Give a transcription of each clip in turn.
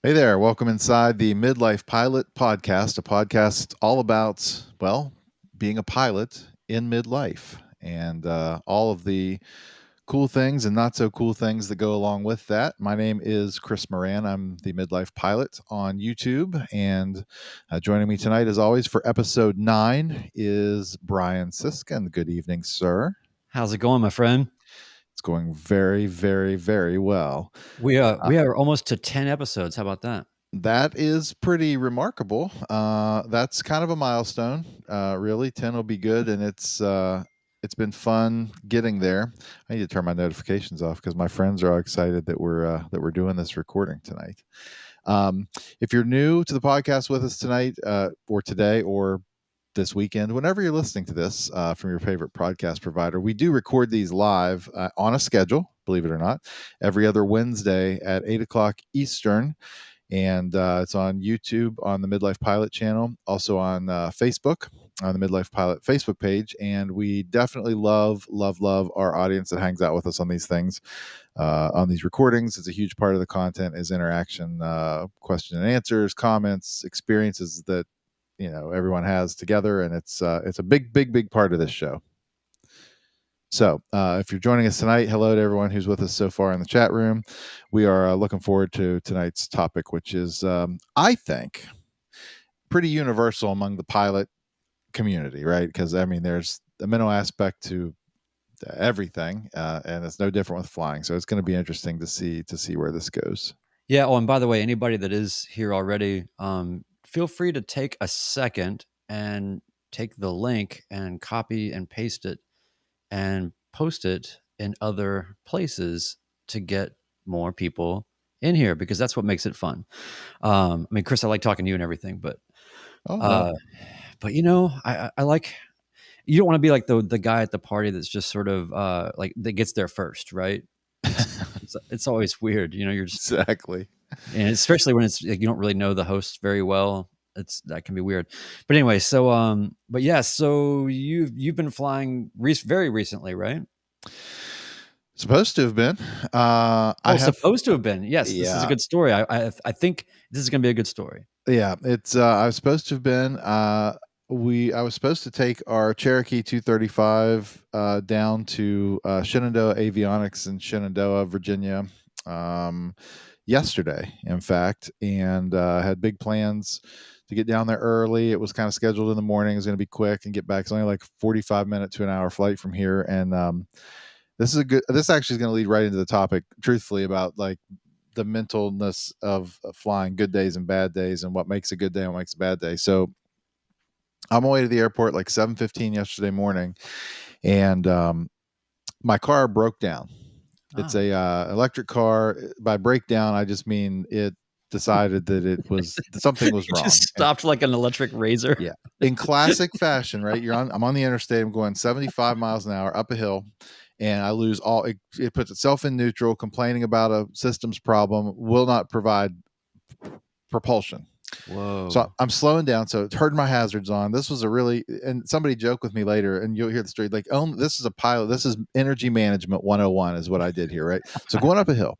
Hey there, welcome inside the Midlife Pilot podcast, a podcast all about, well, being a pilot in midlife and all of the cool things and not so cool things that go along with that. My name is Chris Moran. I'm the Midlife Pilot on YouTube. And joining me tonight, as always, for episode 9 is Brian Siskin. Good evening, sir. How's it going, my friend? It's going very, very, very well. We are almost to 10 episodes. How about that? That is pretty remarkable. That's kind of a milestone. Really, 10 will be good, and it's been fun getting there. I need to turn my notifications off because my friends are all excited that we're doing this recording tonight. If you're new to the podcast with us tonight, or today, or this weekend, whenever you're listening to this from your favorite podcast provider, we do record these live on a schedule, believe it or not, every other Wednesday at 8 o'clock Eastern. And it's on YouTube on the Midlife Pilot channel, also on Facebook on the Midlife Pilot Facebook page. And we definitely love our audience that hangs out with us on these things, on these recordings. It's a huge part of the content is interaction, question and answers, comments, experiences that everyone has together, and it's a big part of this show. So if you're joining us tonight, hello to everyone who's with us so far in the chat room. We are looking forward to tonight's topic, which is, I think, pretty universal among the pilot community, right? Because, I mean, there's a mental aspect to everything, and it's no different with flying. So it's going to be interesting to see where this goes. Yeah. Oh, and by the way, anybody that is here already, feel free to take a second and take the link and copy and paste it and post it in other places to get more people in here, because that's what makes it fun. I mean, Chris, I like talking to you and everything, but No. I like, you don't want to be like the guy at the party that's just sort of like that gets there first, right? It's always weird, you're just, Exactly. and especially when it's like you don't really know the host very well. That can be weird. But anyway, but yeah, so you've been flying very recently, right? Supposed to have been. Supposed to have been. Yes, this is a good story. I think this is going to be a good story. Yeah, it's I was supposed to have been. I was supposed to take our Cherokee 235 down to Shenandoah Avionics in Shenandoah, Virginia, yesterday, in fact, and had big plans to get down there early. It was kind of scheduled in the morning. It was going to be quick and get back. It's only like 45-minute to an hour flight from here, and this actually is going to lead right into the topic, truthfully, about like the mentalness of flying, good days and bad days, and what makes a good day and what makes a bad day. So I'm on my way to the airport like 7:15 yesterday morning, and my car broke down. It's a electric car. By breakdown, I just mean it decided that something was wrong. Just stopped like an electric razor. Yeah, in classic fashion, right? I'm on the interstate. I'm going 75 miles an hour up a hill, and I lose all. It puts itself in neutral, complaining about a systems problem, will not provide propulsion. Whoa. So I'm slowing down. So it turned my hazards on. This was and somebody joked with me later, and you'll hear the story, like, oh, this is a pilot. This is energy management 101 is what I did here, right? So going up a hill,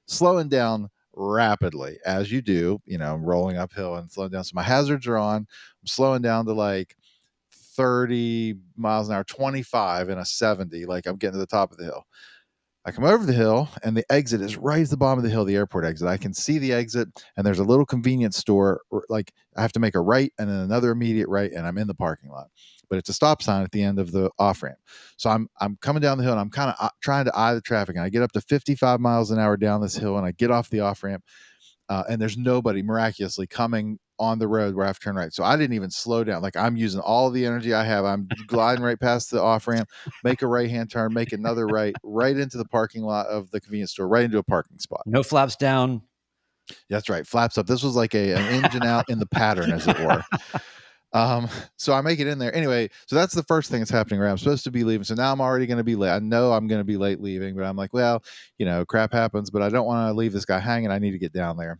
slowing down rapidly, as you do, rolling uphill and slowing down. So my hazards are on. I'm slowing down to like 30 miles an hour, 25 in a 70. Like I'm getting to the top of the hill. I come over the hill, and the exit is right at the bottom of the hill, the airport exit. I can see the exit, and there's a little convenience store. Like I have to make a right and then another immediate right, and I'm in the parking lot. But it's a stop sign at the end of the off ramp. So I'm coming down the hill, and I'm kind of trying to eye the traffic. And I get up to 55 miles an hour down this hill, and I get off the off ramp, and there's nobody miraculously coming on the road where I have to turn right. So I didn't even slow down. Like I'm using all the energy I have. I'm gliding right past the off ramp, make a right hand turn, make another right into the parking lot of the convenience store, right into a parking spot. No flaps down. That's right. Flaps up. This was like an engine out in the pattern, as it were. So I make it in there. Anyway, so that's the first thing that's happening, right? I'm supposed to be leaving. So now I'm already going to be late. I know I'm going to be late leaving, but I'm like, well, crap happens, but I don't want to leave this guy hanging. I need to get down there.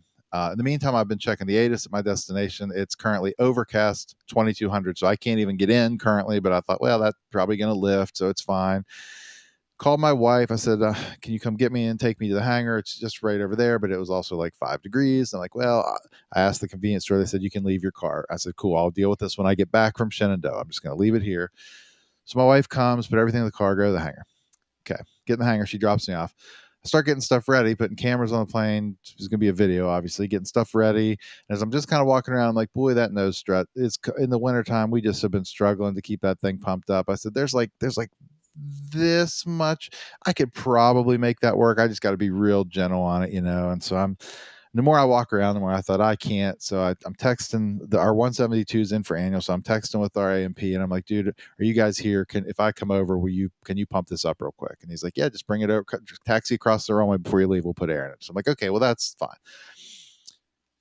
In the meantime, I've been checking the ATIS at my destination. It's currently overcast 2200, so I can't even get in currently, but I thought, well, that's probably going to lift, so it's fine. called my wife. I said, "Can you come get me and take me to the hangar? It's just right over there." But it was also like 5 degrees. I'm like, "Well," I asked the convenience store. They said, "You can leave your car." I said, "Cool. I'll deal with this when I get back from Shenandoah. I'm just going to leave it here." So my wife comes, put everything in the car, go to the hangar. Okay, get in the hangar. She drops me off. I start getting stuff ready, putting cameras on the plane. There's going to be a video, obviously, getting stuff ready. And as I'm just kind of walking around, I'm like, boy, that nose strut. It's in the wintertime. We just have been struggling to keep that thing pumped up. I said, there's like this much. I could probably make that work. I just got to be real gentle on it, you know? And so the more I walk around, the more I thought I can't. So I'm texting our 172 is in for annual. So I'm texting with our AMP and I'm like, dude, are you guys here? If I come over, can you pump this up real quick? And he's like, yeah, just bring it over, taxi across the runway before you leave. We'll put air in it. So I'm like, okay, well, that's fine.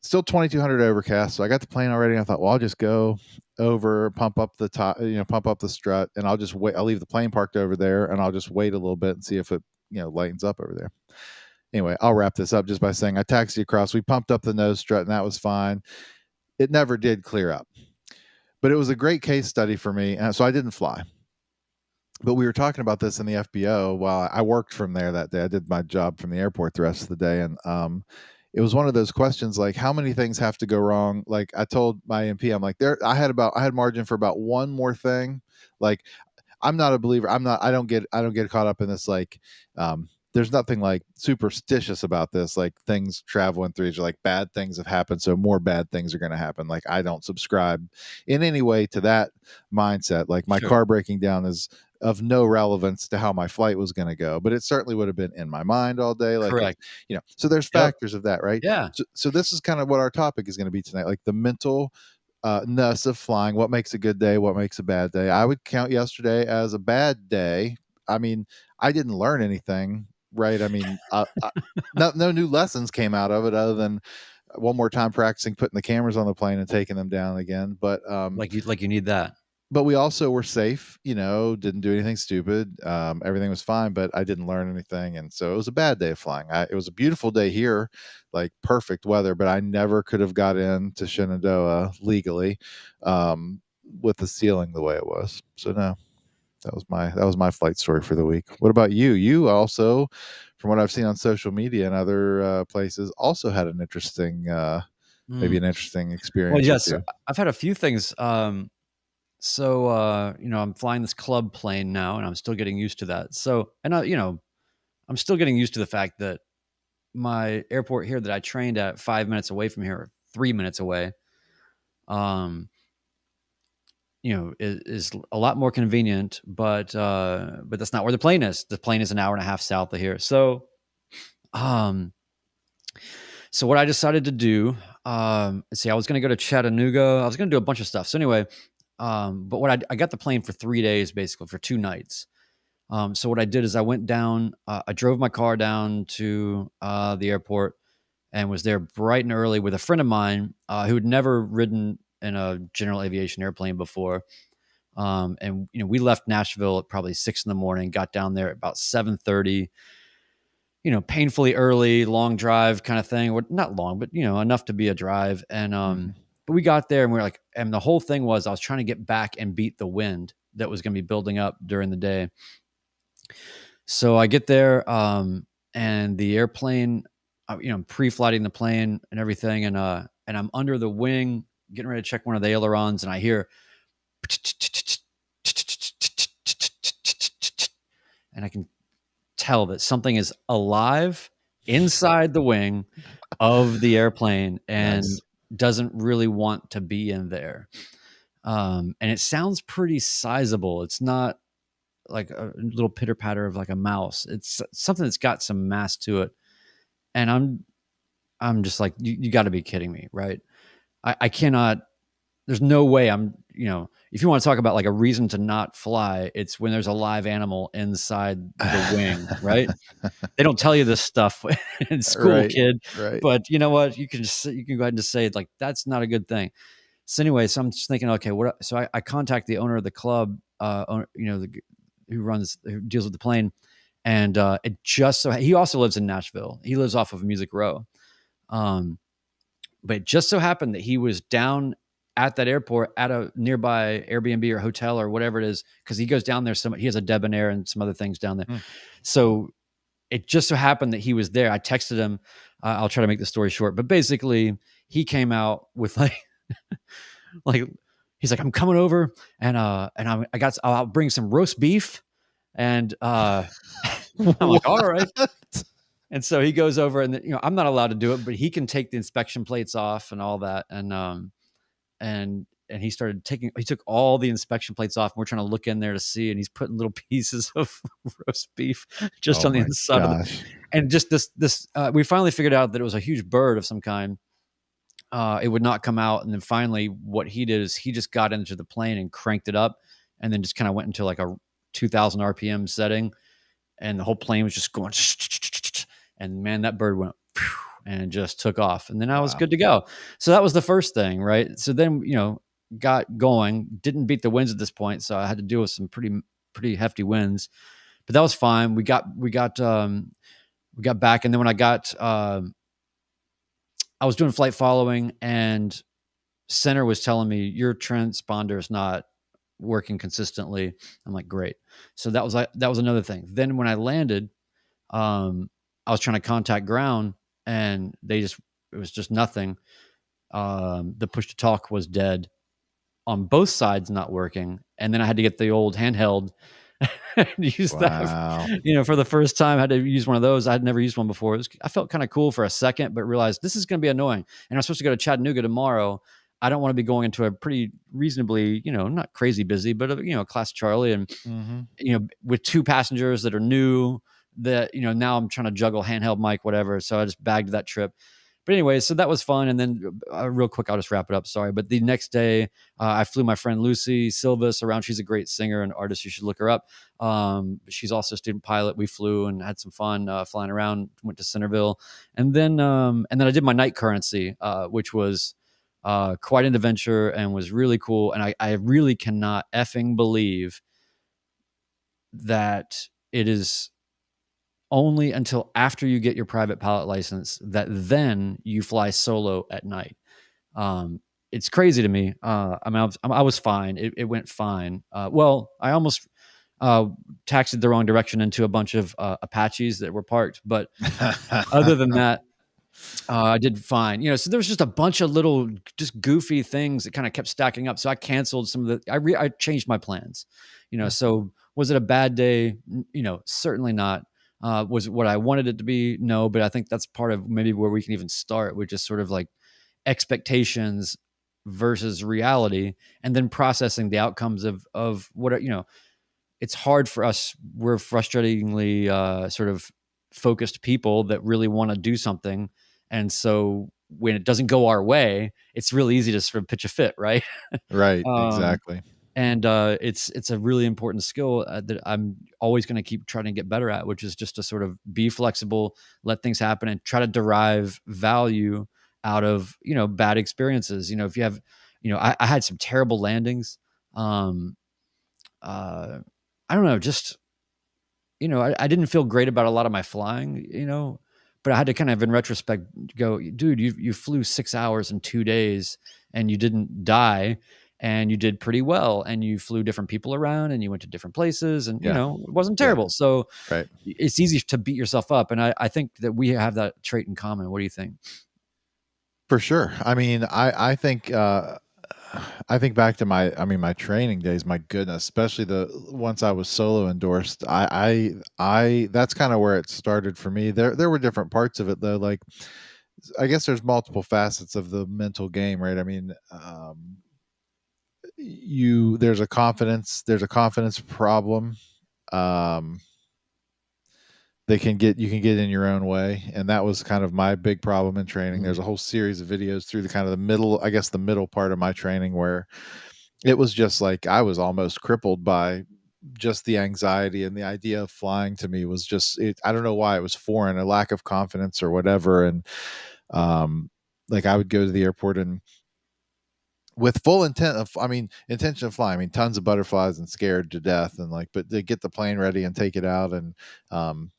Still 2200 overcast. So I got the plane already. I thought, well, I'll just go over, pump up the top, pump up the strut, and I'll just wait. I'll leave the plane parked over there and I'll just wait a little bit and see if it, lightens up over there. Anyway, I'll wrap this up just by saying I taxied across. We pumped up the nose strut, and that was fine. It never did clear up, but it was a great case study for me. So I didn't fly, but we were talking about this in the FBO while I worked from there that day. I did my job from the airport the rest of the day, and it was one of those questions like, how many things have to go wrong? Like I told my MP, I'm like, I had margin for about one more thing. Like I'm not a believer. I don't get caught up in this like there's nothing like superstitious about this, like things travel in threes or like bad things have happened, so more bad things are going to happen. Like I don't subscribe in any way to that mindset. Like my Sure. car breaking down is of no relevance to how my flight was going to go, but it certainly would have been in my mind all day. Like it, Correct. so there's Yep. factors of that, right? Yeah. So this is kind of what our topic is going to be tonight, like the mental ness of flying. What makes a good day? What makes a bad day? I would count yesterday as a bad day. I mean, I didn't learn anything, right? I mean, no new lessons came out of it other than one more time practicing putting the cameras on the plane and taking them down again. Like you need that. But we also were safe, didn't do anything stupid. Everything was fine, but I didn't learn anything. And so it was a bad day of flying. It was a beautiful day here, like perfect weather, but I never could have got into Shenandoah legally with the ceiling the way it was. So no, that was my flight story for the week. What about you? You also, from what I've seen on social media and other places, also had maybe Mm. an interesting Well, experience or yes, two. I've had a few things. I'm flying this club plane now, and I'm still getting used to that. So, and I'm still getting used to the fact that my airport here that I trained at 5 minutes away from here, 3 minutes away, um, is a lot more convenient. But that's not where the plane is. The plane is an hour and a half south of here. Um, so what I decided to do, let's see, I was going to go to Chattanooga. I was going to do a bunch of stuff. So anyway, but I got the plane for 3 days, basically for 2 nights. So what I did is I went down, I drove my car down to the airport and was there bright and early with a friend of mine who had never ridden in a general aviation airplane before. And we left Nashville at probably 6 in the morning, got down there at about 7:30. Painfully early, long drive kind of thing. Or not long, but enough to be a drive. And Hmm. but we got there and we are like, and the whole thing was I was trying to get back and beat the wind that was going to be building up during the day. So I get there, and the airplane, pre-flighting the plane and everything, and I'm under the wing, getting ready to check one of the ailerons, and I hear, and I can tell that something is alive inside the wing of the airplane and Nice. doesn't really want to be in there. And it sounds pretty sizable. It's not like a little pitter patter of like a mouse. It's something that's got some mass to it. And I'm just like, you got to be kidding me, right? I cannot. There's no way if you want to talk about like a reason to not fly, it's when there's a live animal inside the wing, right? They don't tell you this stuff in school, Right, kid. right. But you know what? You can go ahead and just say like that's not a good thing. So anyway, so I'm just thinking, okay, what? So I contact the owner of the club, who deals with the plane, and it just so he also lives in Nashville. He lives off of Music Row, but it just so happened that he was down at that airport at a nearby Airbnb or hotel or whatever it is, because he goes down there. He has a debonair and some other things down there. Mm. So it just so happened that he was there. I texted him. I'll try to make the story short, but basically, he came out with like he's like, I'm coming over and I'll bring some roast beef and I'm like, all right. What? And so he goes over and I'm not allowed to do it, but he can take the inspection plates off and all that. And he he took all the inspection plates off and we're trying to look in there to see, and he's putting little pieces of roast beef just Oh on the my inside of the, gosh. and just we finally figured out that it was a huge bird of some kind. It would not come out. And then finally what he did is he just got into the plane and cranked it up and then just kind of went into like a 2000 RPM setting. And the whole plane was just going, and man, that bird went and just took off. And then I was Wow. good to go. So that was the first thing, right? So then, got going, didn't beat the winds at this point. So I had to deal with some pretty hefty winds, but that was fine. We got back. And then when I was doing flight following, and center was telling me your transponder is not working consistently. I'm like, great. So that was another thing. Then when I landed, I was trying to contact ground, and it was just nothing. The push to talk was dead on both sides, not working. And then I had to get the old handheld and use that, Wow. for the first time. I had to use one of those. I'd never used one before. I felt kind of cool for a second, but realized this is going to be annoying. And I'm supposed to go to Chattanooga tomorrow. I don't want to be going into a pretty reasonably, not crazy busy, but class Charlie, and Mhm. with two passengers that are new, that now I'm trying to juggle handheld mic, whatever. So I just bagged that trip. But anyway, so that was fun. And then real quick, I'll just wrap it up. Sorry. But the next day, I flew my friend Lucy Silvas around. She's a great singer and artist. You should look her up. She's also a student pilot. We flew and had some fun flying around, went to Centerville. And then I did my night currency, which was quite an adventure and was really cool. And I really cannot effing believe that it is only until after you get your private pilot license that then you fly solo at night. It's crazy to me. I was fine. It went fine. Well, I almost taxied the wrong direction into a bunch of Apaches that were parked, but other than that, I did fine. So there was just a bunch of little, just goofy things that kind of kept stacking up. So I canceled some of the. I changed my plans. So was it a bad day? Certainly not. Was it what I wanted it to be? No, but I think that's part of maybe where we can even start, which is sort of like expectations versus reality, and then processing the outcomes of what it's hard for us. We're frustratingly sort of focused people that really want to do something. And so when it doesn't go our way, it's really easy to sort of pitch a fit, right? Right, um, exactly. and it's a really important skill that I'm always going to keep trying to get better at, which is just to sort of be flexible, let things happen, and try to derive value out of bad experiences. If you have, I had some terrible landings. Um, I don't know, just I didn't feel great about a lot of my flying, but I had to kind of in retrospect go, dude, you flew 6 hours in 2 days and you didn't die and you did pretty well and you flew different people around and you went to different places and Yeah, it wasn't yeah, terrible. So right. it's easy to beat yourself up. And I think that we have that trait in common. What do you think? For sure. I mean, I think back to my training days, my goodness, especially the once I was solo endorsed, I that's kinda where it started for me. There were different parts of it though, like, I guess there's multiple facets of the mental game, right? I mean, you there's a confidence problem. Um, you can get in your own way, and that was kind of my big problem in training. Mhm. There's a whole series of videos through the kind of the middle, I guess the middle part of my training where it was just like I was almost crippled by just the anxiety, and the idea of flying to me was just I don't know why it was foreign, a lack of confidence or whatever. And um like I would go to the airport and with full intention of flying. I mean, tons of butterflies and scared to death, and like, but they get the plane ready and take it out, and um,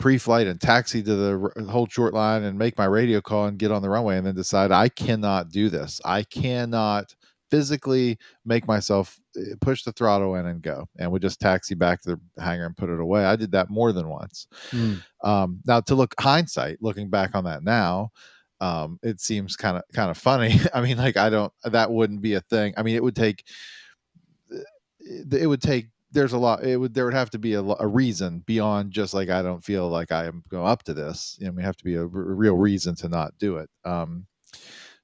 pre-flight and taxi to the hold short line and make my radio call and get on the runway and then decide I cannot do this. I cannot physically make myself push the throttle in and go. And we just taxi back to the hangar and put it away. I did that more than once. Mm. Now, to look hindsight, looking back on that now, it seems kind of funny. I mean, like I don't that wouldn't be a thing. I mean, it would take there's a lot there would have to be a reason beyond just like I don't feel like I am going up to this. You know, we have to be a real reason to not do it.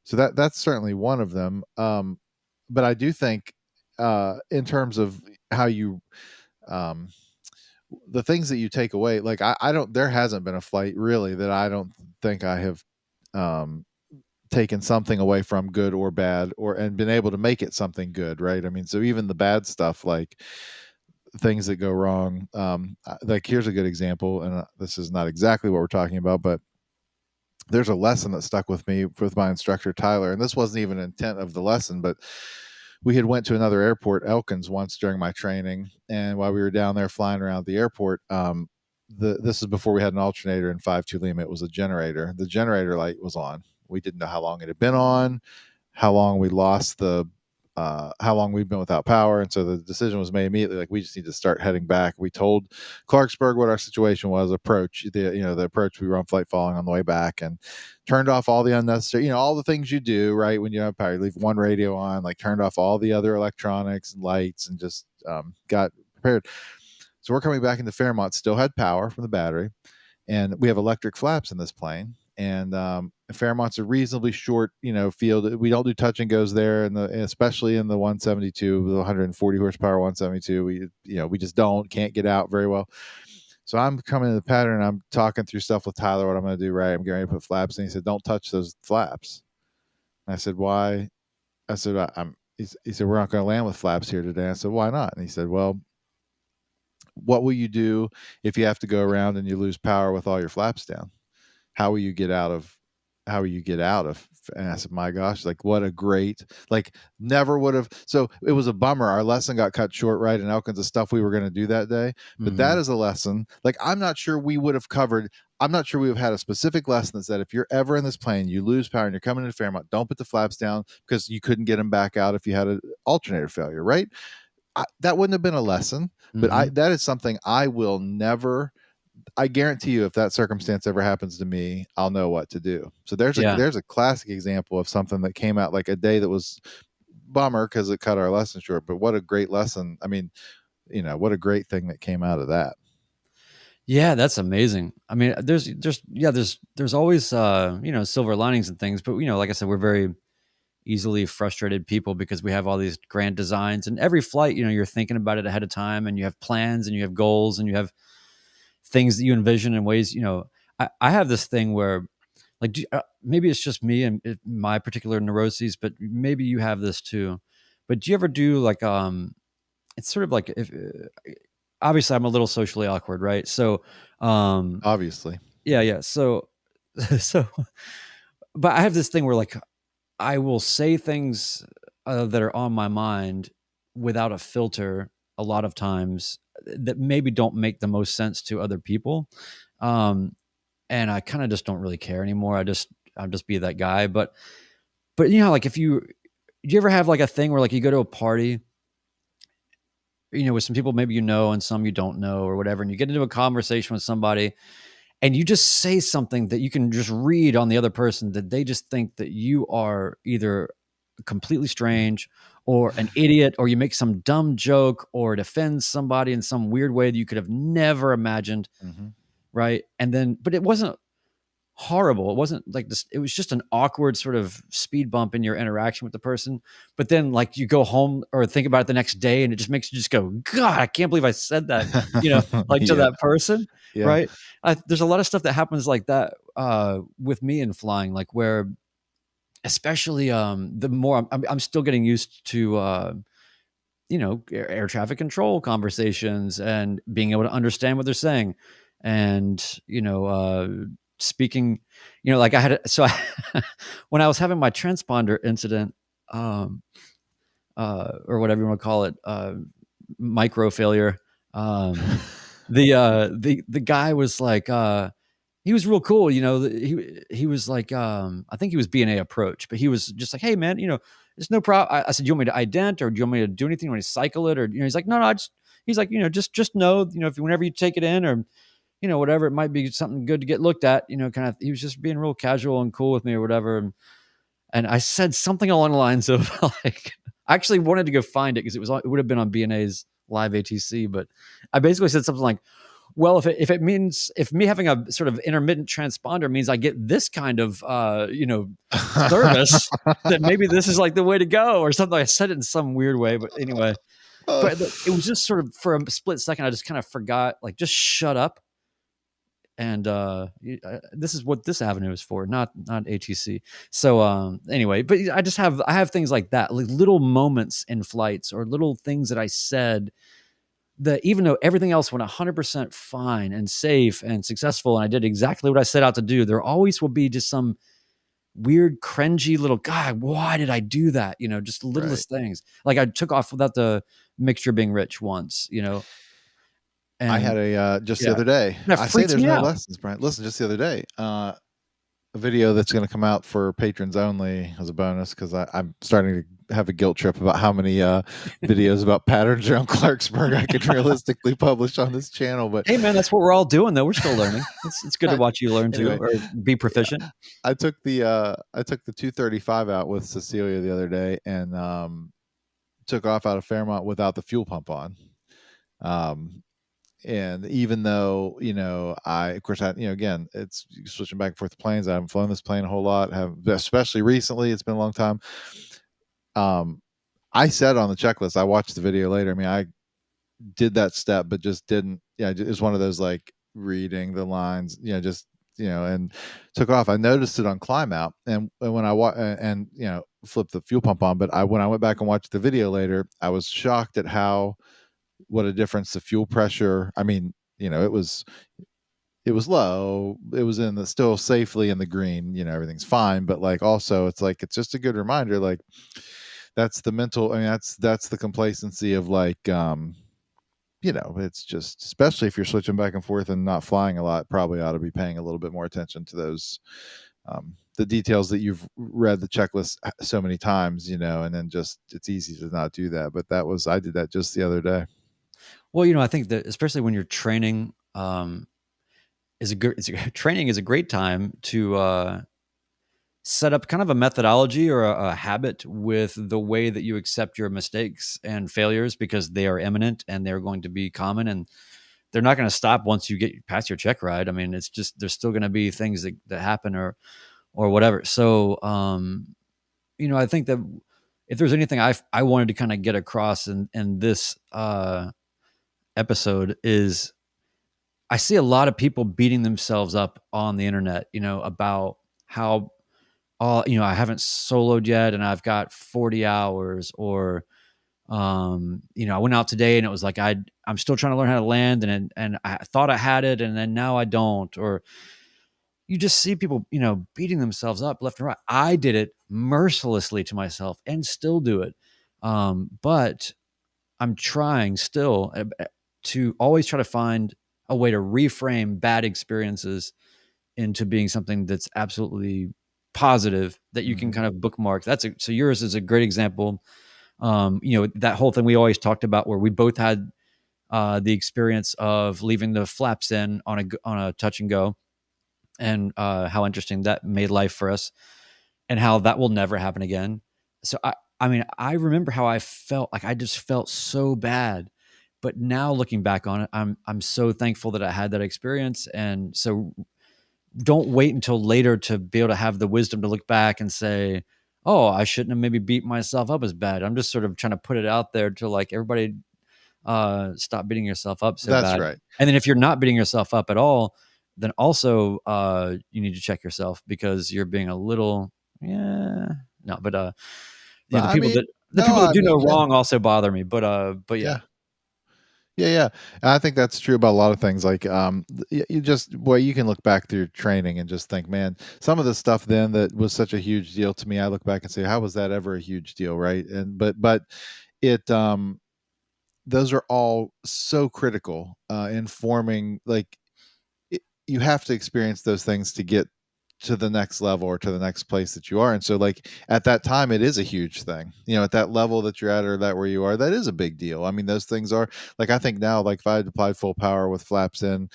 So that's certainly one of them. But I do think in terms of how you um, the things that you take away, like I don't there hasn't been a flight really that I don't think I have um, taken something away from, good or bad, or and been able to make it something good, right? I mean, so even the bad stuff, like things that go wrong, like here's a good example, and this is not exactly what we're talking about, but there's a lesson that stuck with me with my instructor Tyler, and this wasn't even intent of the lesson, but we had went to another airport, Elkins, once during my training, and while we were down there flying around the airport, this is before we had an alternator in 5-2 Lima. It was a generator. The generator light was on. We didn't know how long it had been on, how long we lost the how long we've been without power. And so the decision was made immediately, like we just need to start heading back. We told Clarksburg what our situation was, approach the approach, we were on flight following on the way back, and turned off all the unnecessary, all the things you do, right? When you have power, you leave one radio on, like turned off all the other electronics and lights, and just got prepared. So we're coming back into Fairmont, still had power from the battery, and we have electric flaps in this plane. And Fairmont's a reasonably short, field. We don't do touch and goes there, and especially in the 172, the 140 horsepower 172, we just can't get out very well. So I'm coming to the pattern, and I'm talking through stuff with Tyler, what I'm going to do, right? I'm going to put flaps, and he said, "Don't touch those flaps." And I said, "Why?" I said, he said, "We're not going to land with flaps here today." I said, "Why not?" And he said, "Well, what will you do if you have to go around and you lose power with all your flaps down? How will you get out of and I said, my gosh, like what a great, like never would have. So it was a bummer. Our lesson got cut short, right? And all kinds of stuff we were going to do that day. But that Mhm. is a lesson. Like I'm not sure we would have covered. I'm not sure we would have had a specific lesson that said if you're ever in this plane, you lose power and you're coming into Fairmont, don't put the flaps down because you couldn't get them back out if you had an alternator failure, right? That wouldn't have been a lesson, but Mhm. that is something I will never. I guarantee you, if that circumstance ever happens to me, I'll know what to do. So Yeah. there's a classic example of something that came out like a day that was bummer because it cut our lesson short. But what a great lesson! I mean, what a great thing that came out of that. Yeah, that's amazing. I mean, there's always, silver linings and things, but, like I said, we're very easily frustrated people because we have all these grand designs, and every flight, you're thinking about it ahead of time, and you have plans and you have goals and you have things that you envision in ways, I have this thing where like maybe it's just me and my particular neuroses, but maybe you have this too. But do you ever do like it's sort of like if obviously I'm a little socially awkward, right? So um Obviously. yeah. So so but I have this thing where like I will say things that are on my mind without a filter a lot of times that maybe don't make the most sense to other people. Um, and I kind of just don't really care anymore. I'll just be that guy. But like if you do you ever have like a thing where like you go to a party, with some people maybe and some you don't know or whatever, and you get into a conversation with somebody and you just say something that you can just read on the other person that they just think that you are either completely strange or an idiot, or you make some dumb joke or it offends somebody in some weird way that you could have never imagined, Hmm. right? And then but it wasn't horrible. It wasn't like this, it was just an awkward sort of speed bump in your interaction with the person. But then like you go home or think about it the next day and it just makes you just go, God, I can't believe I said that, like to Yeah, that person. yeah. Right. There's a lot of stuff that happens like that with me in flying, like where especially the more I'm still getting used to air traffic control conversations and being able to understand what they're saying. And, speaking, like I had, when I was having my transponder incident, um, or whatever you want to call it, micro failure, The guy was like, he was real cool, you know. He was like, I think he was B&A approach, but he was just like, "Hey, man, you know, there's no problem." I said, "Do you want me to ident or do you want me to do anything? You want me to cycle it?" Or you know, he's like, "No, no, I just." He's like, "You know, just know, you know, if whenever you take it in or you know whatever, it might be something good to get looked at." You know, kind of. He was just being real casual and cool with me or whatever. And I said something along the lines of like, I actually wanted to go find it because it would have been on B&A's live ATC, but I basically said something like, well, if it means if me having a sort of intermittent transponder means I get this kind of you know service, then maybe this is like the way to go or something. I said it in some weird way, but anyway, it was just sort of for a split second I just kind of forgot, like, just shut up. And this is what this avenue is for, not ATC. So anyway, but I have things like that, like little moments in flights or little things that I said that even though everything else went 100% fine and safe and successful, and I did exactly what I set out to do, there always will be just some weird, cringy little God. Why did I do that? You know, just the Right. littlest things. Like I took off without the mixture being rich once. You know, I had and just the yeah, other day. that I say freaks there's me no out. lessons, Brian. Listen, just the other day, a video that's going to come out for patrons only as a bonus because I'm starting to have a guilt trip about how many videos about patterns around Clarksburg I could realistically publish on this channel. But Hey, man, that's what we're all doing, though. We're still learning. It's good to watch you learn too, anyway, or be yeah, proficient. I took the 235 out with Cecilia the other day and took off out of Fairmont without the fuel pump on. Um, and even though I of course again it's switching back and forth planes. I haven't flown this plane a whole lot, have especially recently. It's been a long time. um I said on the checklist, I watched the video later, I mean, I did that step but just didn't. Yeah, it was one of those like reading the lines, just and took off. I noticed it on climb out, and when and flipped the fuel pump on. But when I went back and watched the video later, I was shocked at how what a difference the fuel pressure. I mean, it was low. It was in the still safely in the green. Everything's fine. But like also, it's like it's just a good reminder. Like that's the mental. I mean, that's the complacency of like it's just, especially if you're switching back and forth and not flying a lot, probably ought to be paying a little bit more attention to those the details that you've read the checklist so many times, and then just it's easy to not do that. But I did that just the other day. Well, you know, I think that especially when you're training, training is a great time to set up kind of a methodology or a habit with the way that you accept your mistakes and failures because they are imminent and they're going to be common and they're not going to stop once you get past your check ride. I mean, it's just there's still going to be things that happen or whatever. So, you know, I think that if there's anything I wanted to kind of get across in this episode is I see a lot of people beating themselves up on the internet, you know, about how you know, I haven't soloed yet and I've got 40 hours or you know, I went out today and it was like I'm still trying to learn how to land and I thought I had it and then now I don't. Or you just see people, you know, beating themselves up left and right. I did it mercilessly to myself and still do it. But I'm trying still to always try to find a way to reframe bad experiences into being something that's absolutely positive that you can Hmm. kind of bookmark. So yours is a great example. You know, that whole thing we always talked about where we both had the experience of leaving the flaps in on a touch and go, and how interesting that made life for us, and how that will never happen again. So I mean, I remember how I felt like I just felt so bad. But now looking back on it, I'm so thankful that I had that experience. And so don't wait until later to be able to have the wisdom to look back and say, "Oh, I shouldn't have maybe beat myself up as bad." I'm just sort of trying to put it out there to like everybody stop beating yourself up so That's bad. right. And then if you're not beating yourself up at all, then also you need to check yourself because you're being a little yeah, no, but you know, But I mean, the no, people that I do mean, no yeah, wrong also bother me. But yeah. yeah. Yeah, yeah. And I think that's true about a lot of things. Like, you just, well, you can look back through your training and just think, man, some of the stuff then that was such a huge deal to me, I look back and say, how was that ever a huge deal, right? And but it, those are all so critical in forming like you have to experience those things to get to the next level or to the next place that you are. And so like at that time it is a huge thing. You know, at that level that you're at or that where you are, that is a big deal. I mean, those things are like I think now like if I had applied full power with flaps in,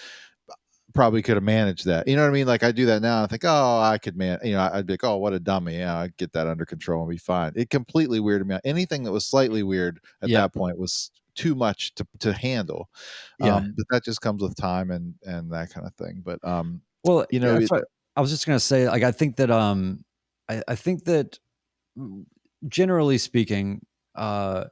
probably could have managed that. You know what I mean? Like I do that now and I think, oh, I could I'd be like, oh, what a dummy. Yeah, I'd get that under control and be fine. It completely weirded me out. Anything that was slightly weird at Yeah. that point was too much to handle. Yeah. But that just comes with time and that kind of thing. But Well, you yeah, know, that's it, what I was just gonna say, like, I think that generally speaking, uh,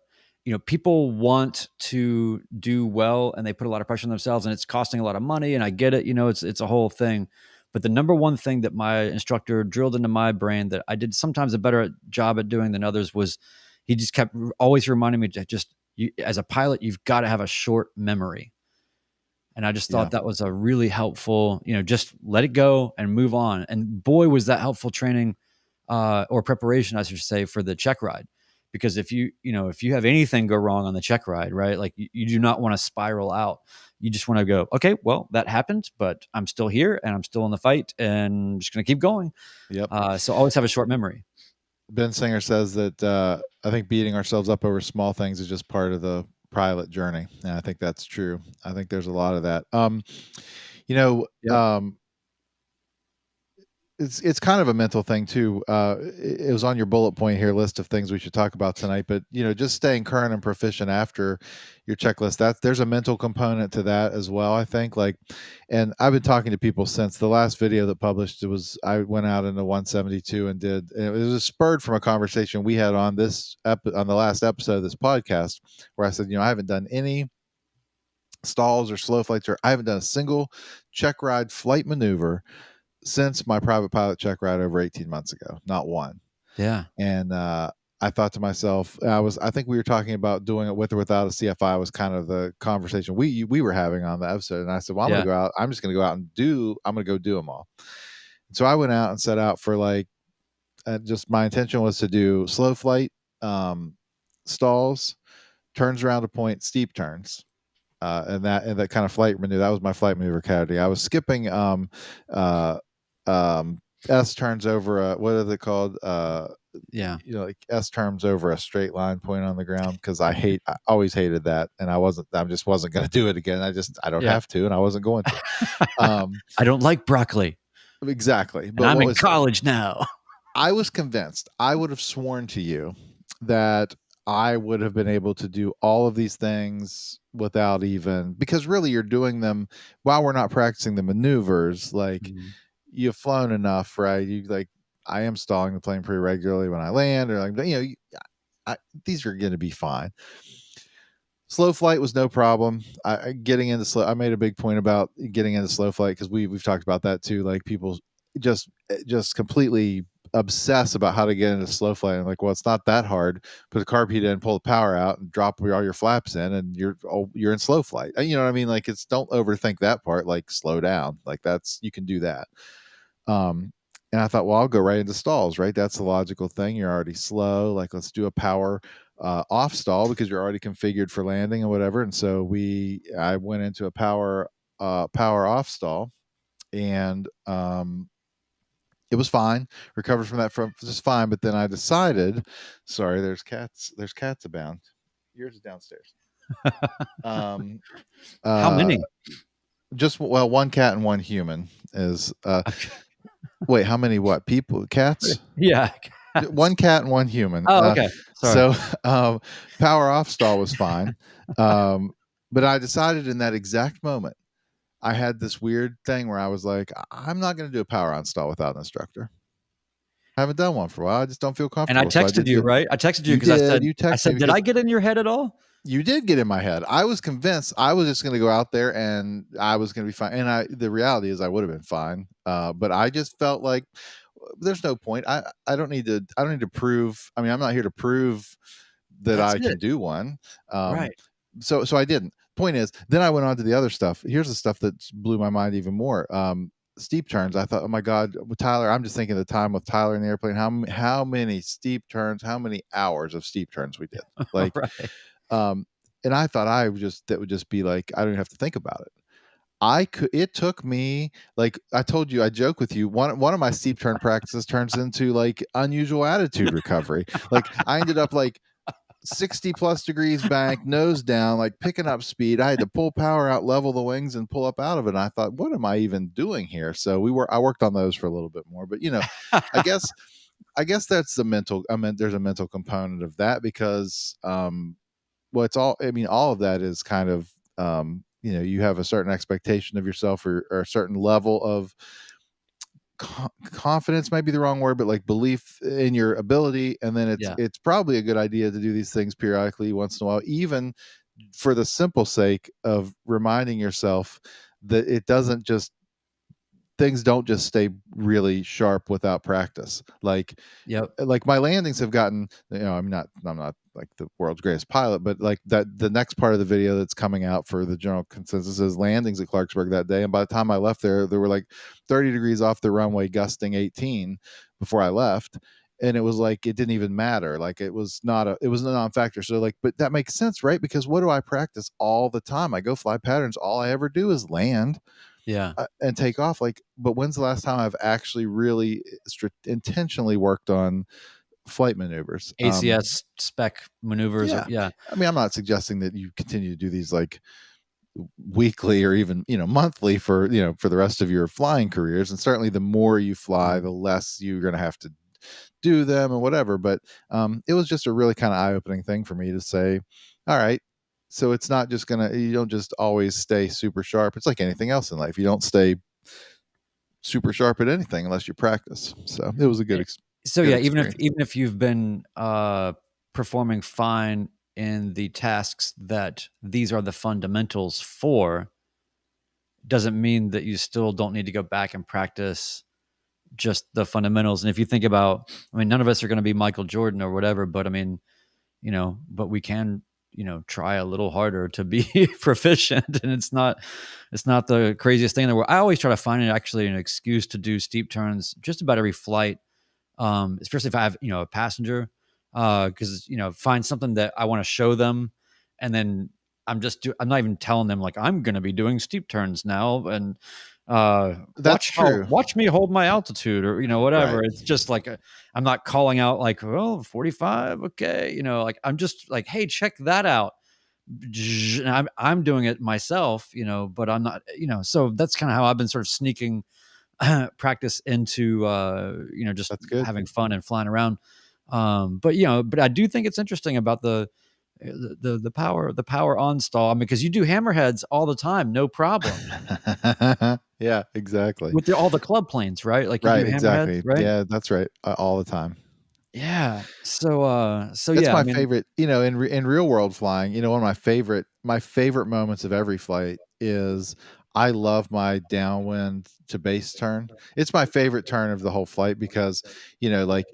people want to do well and they put a lot of pressure on themselves and it's costing a lot of money. And I get it, it's a whole thing. But the number one thing that my instructor drilled into my brain that I did sometimes a better job at doing than others was he just kept always reminding me to just as a pilot, you've got to have a short memory. And I just yeah, thought that was a really helpful, just let it go and move on. And boy, was that helpful training or preparation, I should say, for the check ride. Because if you have anything go wrong on the check ride, right, like you do not want to spiral out. You just want to go, okay, well, that happened, but I'm still here and I'm still in the fight and I'm just going to keep going. yep. So always have a short memory. Ben Singer says that I think beating ourselves up over small things is just part of the pilot journey, and I think that's true. I think there's a lot of that. You know, Yep. it's kind of a mental thing too. It was on your bullet point here list of things we should talk about tonight, but just staying current and proficient after your checklist. There's a mental component to that as well. I think and I've been talking to people since the last video that published. I went out into 172 and it was spurred from a conversation we had on on the last episode of this podcast where I said, I haven't done any stalls or slow flights or I haven't done a single check ride flight maneuver since my private pilot check ride over 18 months ago, not one. Yeah. And I thought to myself, I think we were talking about doing it with or without a CFI was kind of the conversation we were having on the episode. And I said, well, Yeah. I'm just going to go out and I'm going to go do them all. And so I went out and set out for just my intention was to do slow flight, stalls, turns around a point, steep turns. And that kind of flight maneuver, that was my flight maneuver category. I was skipping uh, um, S turns over what are they called? Yeah. Like S turns over a straight line point on the ground because I always hated that, and I just wasn't going to do it again. I don't Yeah. have to, and I wasn't going to. Um, I don't like broccoli exactly. and But I'm what in was college now. I was convinced. I would have sworn to you that I would have been able to do all of these things without even because really you're doing them while we're not practicing the maneuvers. Like Mhm. you've flown enough, right? You like I am stalling the plane pretty regularly when I land, or these are going to be fine. Slow flight was no problem. Getting into slow. I made a big point about getting into slow flight because we've talked about that too. Like people just completely obsess about how to get into slow flight. And like, well, it's not that hard. Put the carb heat in, pull the power out, and drop all your flaps in, and you're in slow flight. You know what I mean? Like, don't overthink that part. Like, slow down. Like you can do that. Um, and I thought, well, I'll go right into stalls, right? That's the logical thing. You're already slow. Like, let's do a power off stall because you're already configured for landing and whatever. And so I went into a power off stall, and it was fine. Recovered from that from just fine. But then I decided, sorry, there's cats abound. Yours is downstairs. Um, How uh, many? just well, one cat and one human is. Okay. Wait, how many? What people? Cats? Yeah. One cat and one human. Oh, okay. Sorry. So power off stall was fine. Um, but I decided in that exact moment, I had this weird thing where I was like, I'm not going to do a power on stall without an instructor. I haven't done one for a while. I just don't feel And I comfortable. So I texted did you, the. right? I texted you You because I did. said You I texted me said, "Did because I get in your head at all?" you did get in my head. I was convinced I was just going to go out there and I was going to be fine. And the reality is I would have been fine. But I just felt like there's no point. I don't need to prove. I mean, I'm not here to prove that That's I it. can do one. Um, Right. so I didn't. Point is, then I went on to the other stuff. Here's the stuff that blew my mind even more. Steep turns. I thought, oh my God, with Tyler. I'm just thinking of the time with Tyler in the airplane. How many steep turns? How many hours of steep turns we did? Like, Right. um, and I thought I would just that would just be like I don't even have to think about it. It took me, like I told you, I joke with you. One of my steep turn practices turns into like unusual attitude recovery. Like I ended up like 60 plus degrees bank, nose down, like picking up speed. I had to pull power out, level the wings, and pull up out of it. And I thought, what am I even doing here? So I worked on those for a little bit more. But I guess that's the mental. I mean, there's a mental component of that because well, it's all. I mean, all of that is kind of you have a certain expectation of yourself, or a certain level of confidence might be the wrong word, but like belief in your ability. And then it's Yeah. it's probably a good idea to do these things periodically once in a while, even for the simple sake of reminding yourself that it doesn't just things don't just stay really sharp without practice. Yep. Like my landings have gotten, I'm not like the world's greatest pilot, but like that the next part of the video that's coming out for the general consensus is landings at Clarksburg that day. And by the time I left there were like 30 degrees off the runway, gusting 18 before I left. And it was like it didn't even matter. Like it was a non-factor. So like, but that makes sense, right? Because what do I practice all the time? I go fly patterns. All I ever do is land Yeah. and take off. Like, but when's the last time I've actually really intentionally worked on flight maneuvers? ACS spec maneuvers, or Yeah. yeah. I mean, I'm not suggesting that you continue to do these like weekly or even monthly for for the rest of your flying careers, and certainly the more you fly Mhm. the less you're going to have to do them and whatever. But it was just a really kind of eye-opening thing for me to say, all right, so it's not just gonna you don't just always stay super sharp. It's like anything else in life, you don't stay super sharp at anything unless you practice. So it was a Eh, so good yeah, experience. even if you've been, performing fine in the tasks that these are the fundamentals for, doesn't mean that you still don't need to go back and practice just the fundamentals. And if you think about, I mean, none of us are gonna be Michael Jordan or whatever, but I mean, but we can, try a little harder to be proficient, and it's not the craziest thing in the world. I always try to find it actually an excuse to do steep turns just about every flight, especially if I have, a passenger, because, find something that I want to show them. And then I'm not even telling them like I'm going to be doing steep turns now. And, That's true. watch me hold my altitude, or, Right. whatever. It's just like, I'm not calling out like, well, 45. Okay. Like I'm just like, hey, check that out. And I'm doing it myself, but I'm not, so that's kind of how I've been sort of sneaking practice into just That's good. having fun and flying around. But but I do think it's interesting about the power on stall. I mean, because you do hammerheads all the time, no problem Yeah, exactly. with all the club planes, right? Like you do Right, hammerheads, exactly. right? Yeah, that's right. All the time. Yeah. So That's yeah, I my mean, favorite, in real world flying, one of my favorite moments of every flight is I love my downwind to base turn. It's my favorite turn of the whole flight because, like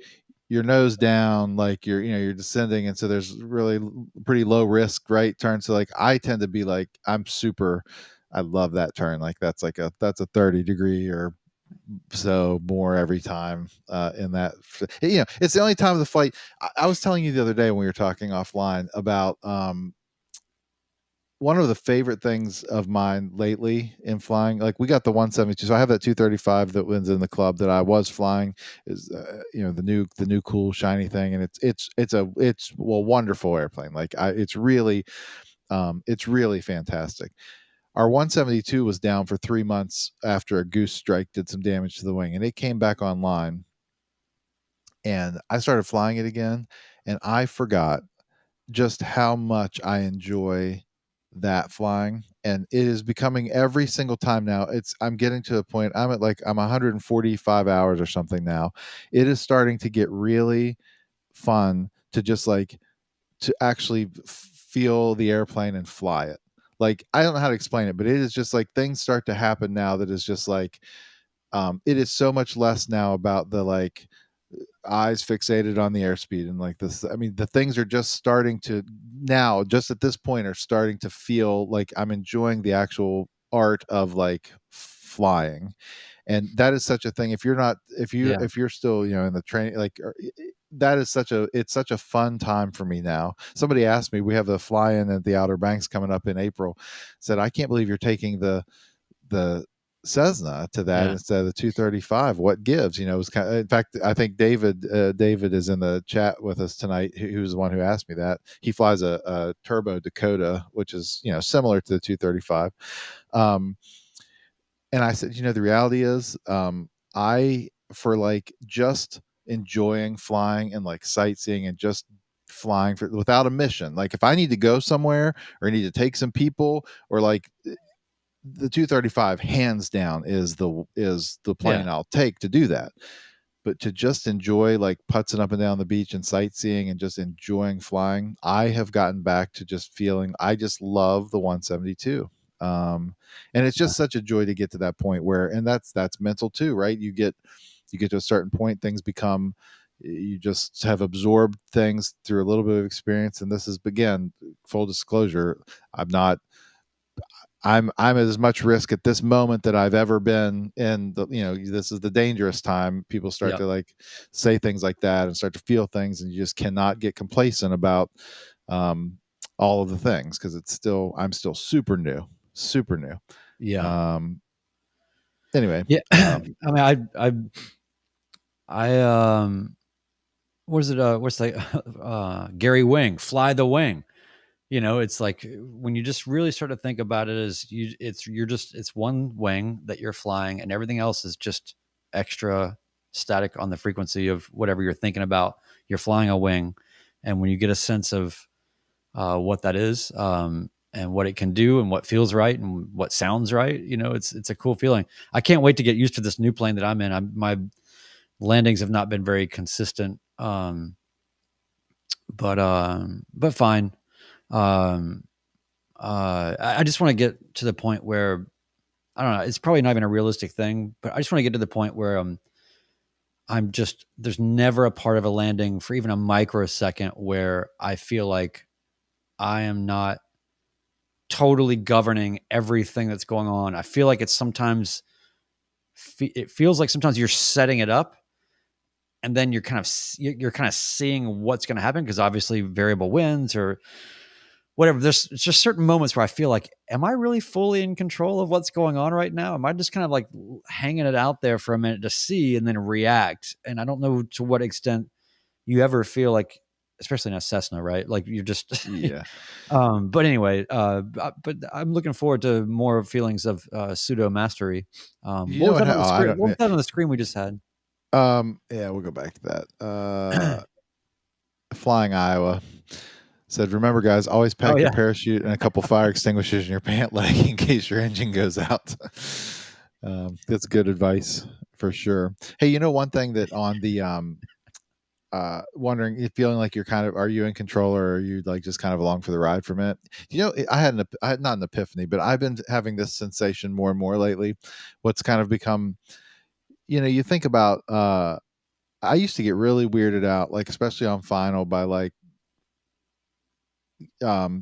your nose down, like you're descending, and so there's really pretty low risk right turn. So like I tend to be like I love that turn. Like that's a 30 degree or so more every time in that. It's the only time of the flight. I was telling you the other day when we were talking offline about one of the favorite things of mine lately in flying. Like we got the 172, so I have that 235 that wins in the club that I was flying. Is the new cool shiny thing, and it's well wonderful airplane. Like it's really fantastic. Our 172 was down for 3 months after a goose strike did some damage to the wing, and it came back online. And I started flying it again, and I forgot just how much I enjoy that flying. And it is becoming every single time now. I'm getting to a point. I'm 145 hours or something now. It is starting to get really fun to just like to actually feel the airplane and fly it. Like I don't know how to explain it, but it is just like things start to happen now that is just like it is so much less now about the like eyes fixated on the airspeed and like this. I mean, the things are just starting to now, just at this point, are starting to feel like I'm enjoying the actual art of like flying. And that is such a thing. If you're not, Yeah. if you're still, in the training, like, that is it's such a fun time for me now. Somebody asked me, we have the fly in at the Outer Banks coming up in April, said, I can't believe you're taking the Cessna to that Yeah. instead of the 235. What gives? It was kind of, in fact, I think David is in the chat with us tonight. Who's the one who asked me that? He flies a turbo Dakota, which is, similar to the 235. Um, and I said, the reality is, I, for like just enjoying flying and like sightseeing and just flying without a mission, like if I need to go somewhere or I need to take some people, or like, the 235 hands down is the Yeah. plane I'll take to do that. But to just enjoy like putzing up and down the beach and sightseeing and just enjoying flying, I have gotten back to just feeling I just love the 172. And it's just such a joy to get to that point where, and that's mental too, right? You get to a certain point, things become, you just have absorbed things through a little bit of experience. And this is, again, full disclosure, I'm not, I'm at as much risk at this moment that I've ever been in. This is the dangerous time. People start Yep. to like say things like that and start to feel things, and you just cannot get complacent about, um, all of the things, because I'm still super new, super new. Yeah. Um, anyway, Yeah. I mean, I what is it? What's like Gary Wing, fly the wing. It's like when you just really start to think about it, as it's one wing that you're flying, and everything else is just extra static on the frequency of whatever you're thinking about. You're flying a wing, and when you get a sense of what that is, and what it can do, and what feels right, and what sounds right, it's a cool feeling. I can't wait to get used to this new plane that I'm in. My landings have not been very consistent, but fine. Um, I just want to get to the point where, I don't know. It's probably not even a realistic thing, but I just want to get to the point where I'm just, there's never a part of a landing for even a microsecond where I feel like I am not totally governing everything that's going on. I feel like it's sometimes, it feels like sometimes you're setting it up, and then you're kind of seeing what's going to happen, because obviously variable winds or whatever. There's just certain moments where I feel like, am I really fully in control of what's going on right now? Am I just kind of like hanging it out there for a minute to see and then react? And I don't know to what extent you ever feel like, especially in a Cessna, right? Like you're just, yeah. but anyway, but I'm looking forward to more feelings of pseudo mastery. You What know was what? that on the Oh, I screen? don't. What was that on the screen we just had? Yeah, we'll go back to that. Flying Iowa said, "Remember, guys, always Oh pack your yeah. parachute and a couple fire extinguishers in your pant leg in case your engine goes out." That's good advice for sure. Hey, one thing that on the, wondering if feeling like are you in control, or are you like just kind of along for the ride for a minute? I had not an epiphany, but I've been having this sensation more and more lately. What's kind of become, you think about, I used to get really weirded out, like especially on final, by like,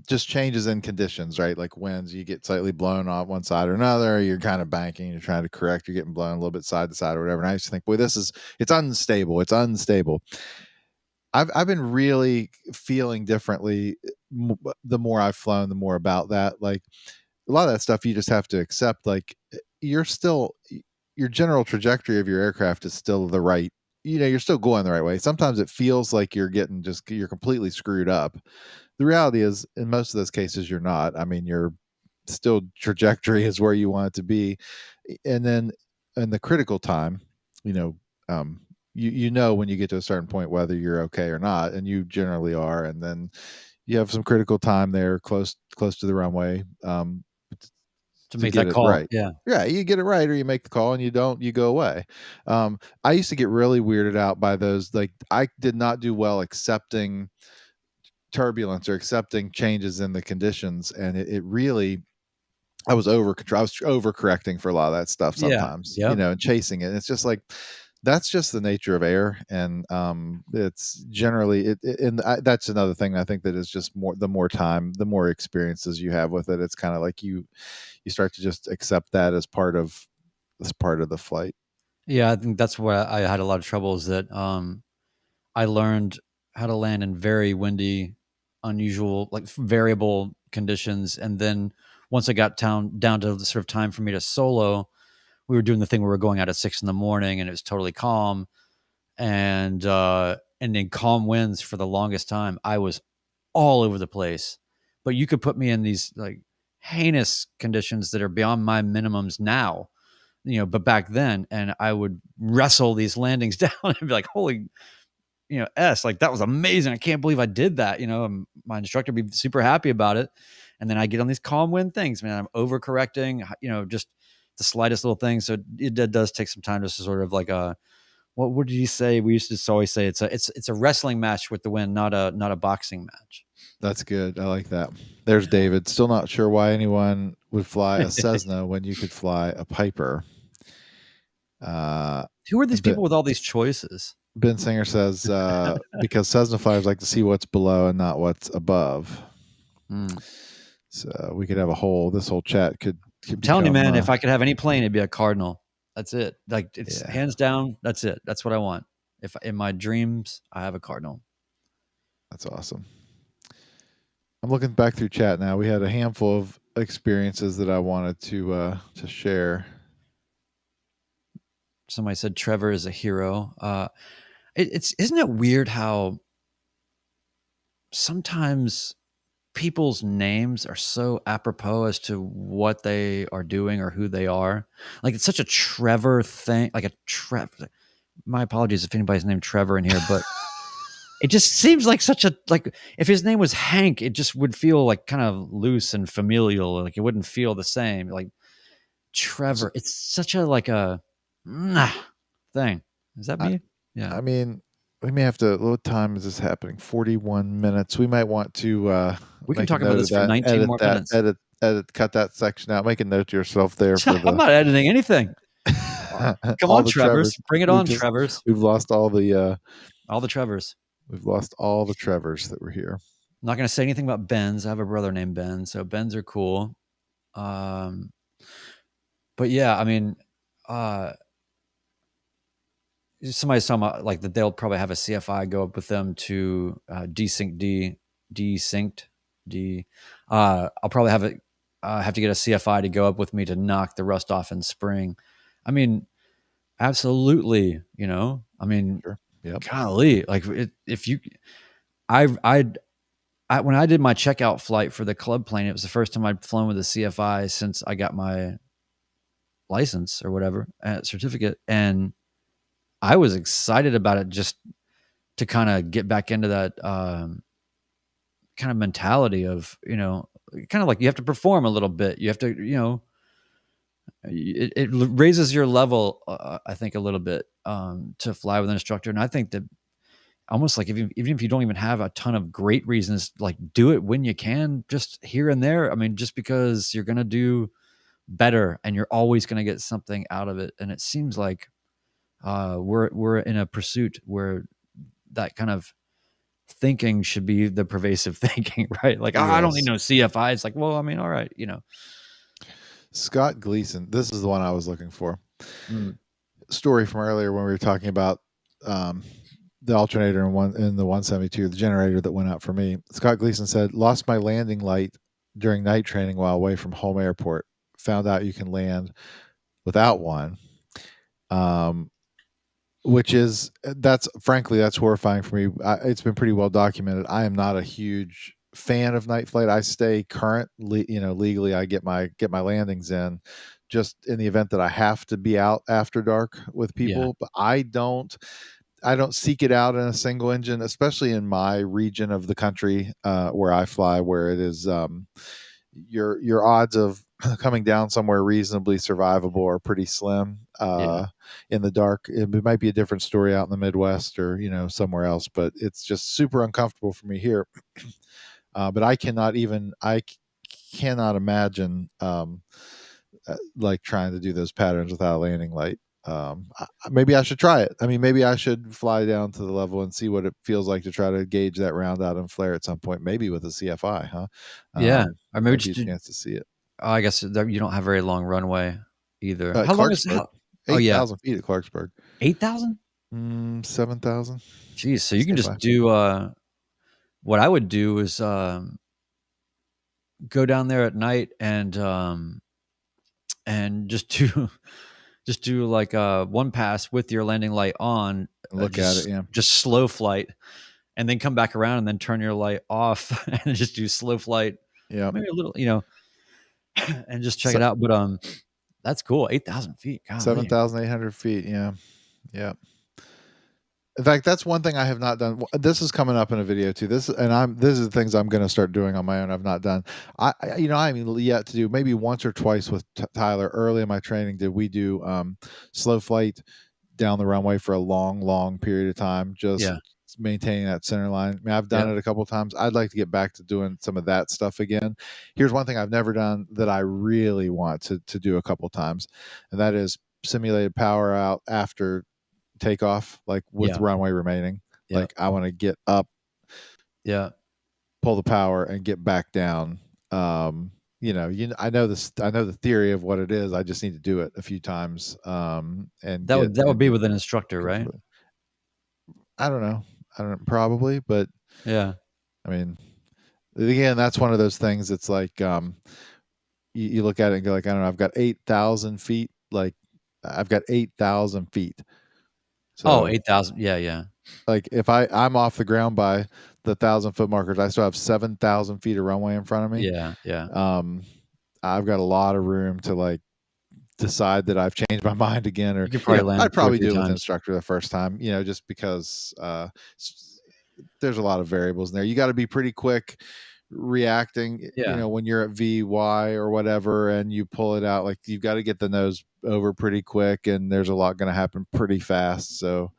just changes in conditions, right? Like winds, you get slightly blown off one side or another. You're kind of banking, you're trying to correct, you're getting blown a little bit side to side or whatever. And I used to think, boy, it's unstable. It's unstable. I've been really feeling differently. The more I've flown, the more about that. Like a lot of that stuff, you just have to accept. Like you're still, your general trajectory of your aircraft is still the right. You're still going the right way. Sometimes it feels like you're completely screwed up. The reality is, in most of those cases, you're not. I mean, your still trajectory is where you want it to be. And then in the critical time, you know, you know when you get to a certain point whether you're okay or not, and you generally are. And then you have some critical time there, close to the runway, To to make get that it call. right. Yeah. Yeah, you get it right, or you make the call, and you don't, you go away. I used to get really weirded out by those. Like I did not do well accepting turbulence or accepting changes in the conditions, and it really, I was overcorrecting for a lot of that stuff Yeah. sometimes, Yep. and chasing it. And it's just like, that's just the nature of air. And it's generally that's another thing I think that is just the more time, the more experiences you have with it, it's kind of like you start to just accept that as part of this part of the flight. Yeah, I think that's where I had a lot of trouble is that, I learned how to land in very windy, unusual, like, variable conditions, and then once I got down to the sort of time for me to solo, we were doing the thing where we're going out at 6 in the morning, and it was totally calm, and in calm winds for the longest time, I was all over the place. But you could put me in these, like, heinous conditions that are beyond my minimums now, but back then, and I would wrestle these landings down and be like, "Holy, like, that was amazing. I can't believe I did that," and my instructor would be super happy about it. And then I get on these calm wind things, man. I'm overcorrecting, just the slightest little thing. So it does take some time just to sort of like what did you say? We used to always say it's a wrestling match with the wind, not a boxing match. That's good. I like that. There's David. Still not sure why anyone would fly a Cessna when you could fly a Piper. Who are these But people with all these choices? Ben Singer says because Cessna flyers like to see what's below and not what's above. Mm. So we could have a whole. This whole chat could I'm telling you, become. man, if I could have any plane, it'd be a Cardinal. That's it. Like, it's Yeah, hands down. That's it. That's what I want. If in my dreams, I have a Cardinal. that's awesome. I'm looking back through chat now. We had a handful of experiences that I wanted to share. Somebody said Trevor is a hero. It's isn't it weird how sometimes people's names are so apropos as to what they are doing or who they are. Like, it's such a Trevor thing, like a Trevor. My apologies if anybody's named Trevor in here, but it just seems like such a, like, if his name was Hank, it just would feel like kind of loose and familial. Like, it wouldn't feel the same. Like, So, Trevor, it's such a, like a nah thing. Is that I, me? Yeah. I mean, we may have to. What time is this happening? 41 minutes. We might want to We can make a talk about note of this for that. 19 more minutes. Cut that section out. Make a note to yourself there for I'm the not editing anything. Come all on, the Trevors. Trevors. Bring it on, Trevors. We've lost all the All the Trevors. Trevors that were here. I'm not going to say anything about Benz. I have a brother named Ben, so Benz are cool. But yeah, I mean, uh, somebody's talking about like that they'll probably have a CFI go up with them to desynced D. I'll probably have to get a CFI to go up with me to knock the rust off in spring. I mean, absolutely. I mean, Sure. Yep. golly, like if you, when I did my checkout flight for the club plane, it was the first time I'd flown with a CFI since I got my license or whatever certificate, and I was excited about it just to kind of get back into that kind of mentality of kind of like you have to perform a little bit. You have to it raises your level, I think, a little bit to fly with an instructor, and I think that almost like even if you don't even have a ton of great reasons, like do it when you can, just here and there. I mean, just because you're gonna do better and you're always gonna get something out of it. And it seems like we're in a pursuit where that kind of thinking should be the pervasive thinking, right? Like, I don't need Yes. no CFI. It's like, well, I mean, all right, Scott Gleason. This is the one I was looking for. Mm, Story from earlier when we were talking about um, the alternator in the 172, the generator that went out for me. Scott Gleason said, "Lost my landing light during night training while away from home airport. Found out you can land without one." Which is that's frankly that's horrifying for me. It's been pretty well documented. I am not a huge fan of night flight. I stay current, legally. I get my landings in, just in the event that I have to be out after dark with yeah, people. But I don't seek it out in a single engine, especially in my region of the country where I fly, where it is your odds of coming down somewhere reasonably survivable are pretty slim yeah, in the dark. It might be a different story out in the Midwest or somewhere else, but it's just super uncomfortable for me here. But I cannot imagine like trying to do those patterns without a landing light. Maybe I should try it. I mean, maybe I should fly down to the level and see what it feels like to try to gauge that round out and flare at some point, maybe with a CFI, huh? yeah. Or maybe Might be a just chance to see it. I guess that you don't have very long runway either. How long is Clarksburg, how Oh, yeah. 8,000 feet at Clarksburg. 8,000? 7,000. Jeez, so you can Stay just by. do, what I would do is, go down there at night and just do just do, like, one pass with your landing light on, Look at it, yeah. just slow flight, and then come back around and then turn your light off and just do slow flight, Yep. maybe a little, and just check Se it out, but, that's cool, 8,000 feet, golly. 7,800 feet, yeah. Yeah. In fact, that's one thing I have not done. This is coming up in a video too. This is the things I'm gonna start doing on my own. I've not done. I'm yet to do maybe once or twice with Tyler early in my training. Did we do slow flight down the runway for a long, long period of time, just Yeah, maintaining that center line. I mean, I've done yeah, it a couple of times. I'd like to get back to doing some of that stuff again. Here's one thing I've never done that I really want to do a couple times, and that is simulated power out after takeoff, like with yeah, runway remaining. yeah, Like I want to get up, yeah. pull the power, and get back down. I know this. I know the theory of what it is. I just need to do it a few times and That would be get with an instructor, right? comfortable. I don't know. I don't probably, but Yeah. I mean, again, that's one of those things. It's like you look at it and go like, I don't know. I've got 8,000 feet. Like I've got 8,000 feet. Oh, So 8,000, yeah, yeah. like if I'm off the ground by the 1,000 foot markers, I still have 7,000 feet of runway in front of me. Yeah, yeah. Um, I've got a lot of room to like decide that I've changed my mind again, or You could probably land I'd 2 or probably 3 do it with times. instructor the first time, just because there's a lot of variables in there. You got to be pretty quick reacting, Yeah. when you're at VY or whatever, and you pull it out. Like you've got to get the nose over pretty quick, and there's a lot going to happen pretty fast. So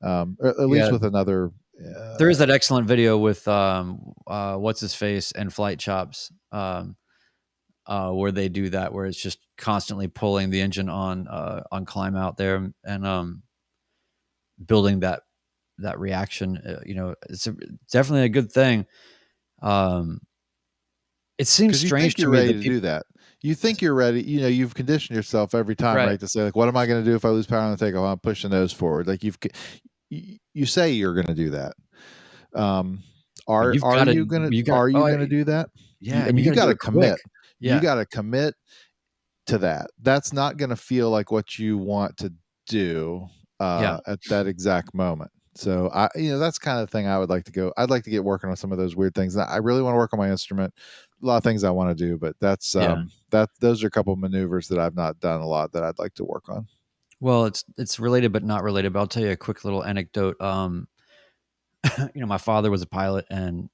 at least Yeah. with another. There is that excellent video with, what's his face and Flight Chops, where they do that, where it's just constantly pulling the engine on climb out there and, building that reaction, it's definitely a good thing. Um, it seems Because you strange think to you're me ready that to people. do that. You think you're ready. You've conditioned yourself every time, Right. right? To say like, what am I going to do if I lose power on the takeoff? I'm pushing those forward. Like you say you're going to do that. Um, But are you've are gotta you gonna you got are you oh, gonna do that? yeah, I and you mean, you gotta got do to it quick. commit. You Yeah, got to commit to that. That's not going to feel like what you want to do yeah, at that exact moment. So that's kind of the thing I would like to go. I'd like to get working on some of those weird things. I really want to work on my instrument. A lot of things I want to do, but yeah. those are a couple of maneuvers that I've not done a lot that I'd like to work on. Well, it's related but not related, but I'll tell you a quick little anecdote. My father was a pilot, and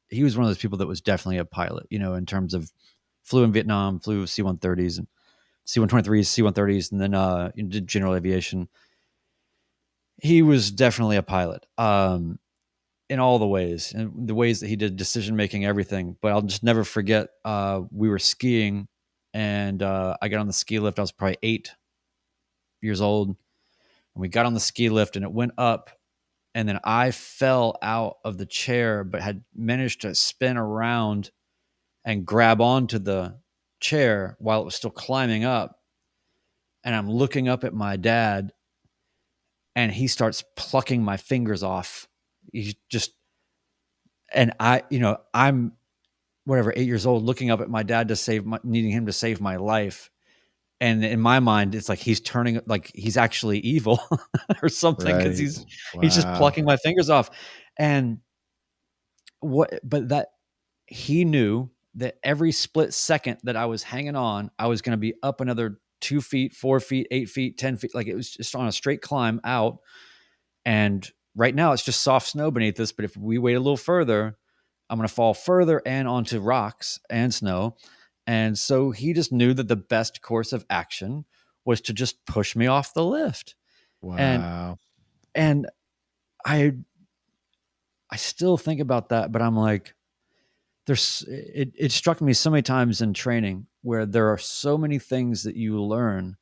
he was one of those people that was definitely a pilot, in terms of flew in Vietnam, flew C-130s and C-123s, C-130s, and then, did general aviation. He was definitely a pilot, in all the ways, and the ways that he did decision making, everything. But I'll just never forget. We were skiing, and I got on the ski lift. I was probably 8 years old, and we got on the ski lift, and it went up, and then I fell out of the chair, but had managed to spin around and grab onto the chair while it was still climbing up. And I'm looking up at my dad, and he starts plucking my fingers off. He just, and I'm whatever, 8 years old, looking up at my dad needing him to save my life. And in my mind, it's like he's turning, like he's actually evil or something, because Right. he's just Wow. plucking my fingers off. And but that he knew that every split second that I was hanging on, I was going to be up another 2 feet, 4 feet, 8 feet, 10 feet. Like it was just on a straight climb out. And right now it's just soft snow beneath us. But if we wait a little further, I'm going to fall further and onto rocks and snow. And so he just knew that the best course of action was to just push me off the lift. And Wow. and I I still think about that, but I'm like, it struck me so many times in training where there are so many things that you learn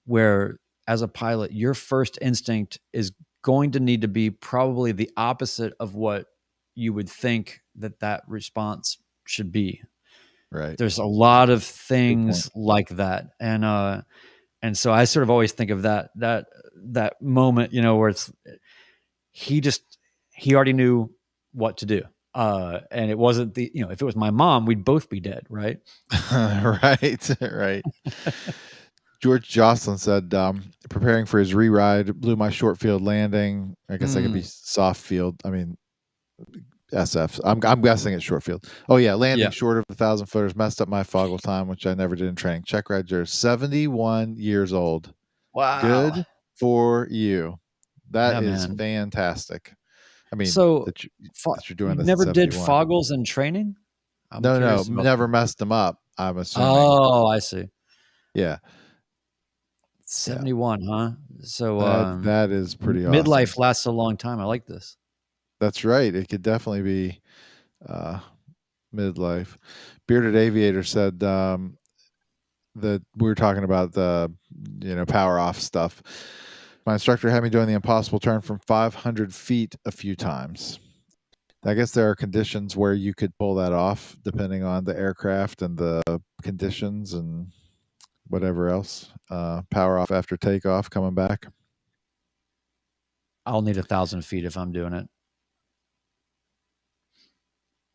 where as a pilot, your first instinct is going to need to be probably the opposite of what you would think that response should be. Right. There's a lot of Good point. things like that, and so I sort of always think of that moment, where it's he just he already knew what to do, and it wasn't if it was my mom, we'd both be dead, right? Right. Right. George Jocelyn said, preparing for his re-ride, blew my short field landing. I guess that could be Mm, soft field. I mean, SF. I'm guessing it's short field. Oh yeah, landing yeah. short of 1,000 footers messed up my foggle time, which I never did in training. Check Roger, 71 years old. Wow. Good for you. That Yeah, is man. fantastic. I mean So that you're doing you this at never did 71. foggles in training? I'm No, no, curious about never that. messed them up. I'm assuming. Oh, I see. Yeah, yeah. 71, huh? So, That is pretty awesome. midlife lasts a long time. I like this. That's right. It could definitely be uh, midlife. Bearded Aviator said that we were talking about the power off stuff. My instructor had me doing the impossible turn from 500 feet a few times. I guess there are conditions where you could pull that off depending on the aircraft and the conditions and whatever else. Power off after takeoff, coming back. I'll need 1,000 feet if I'm doing it.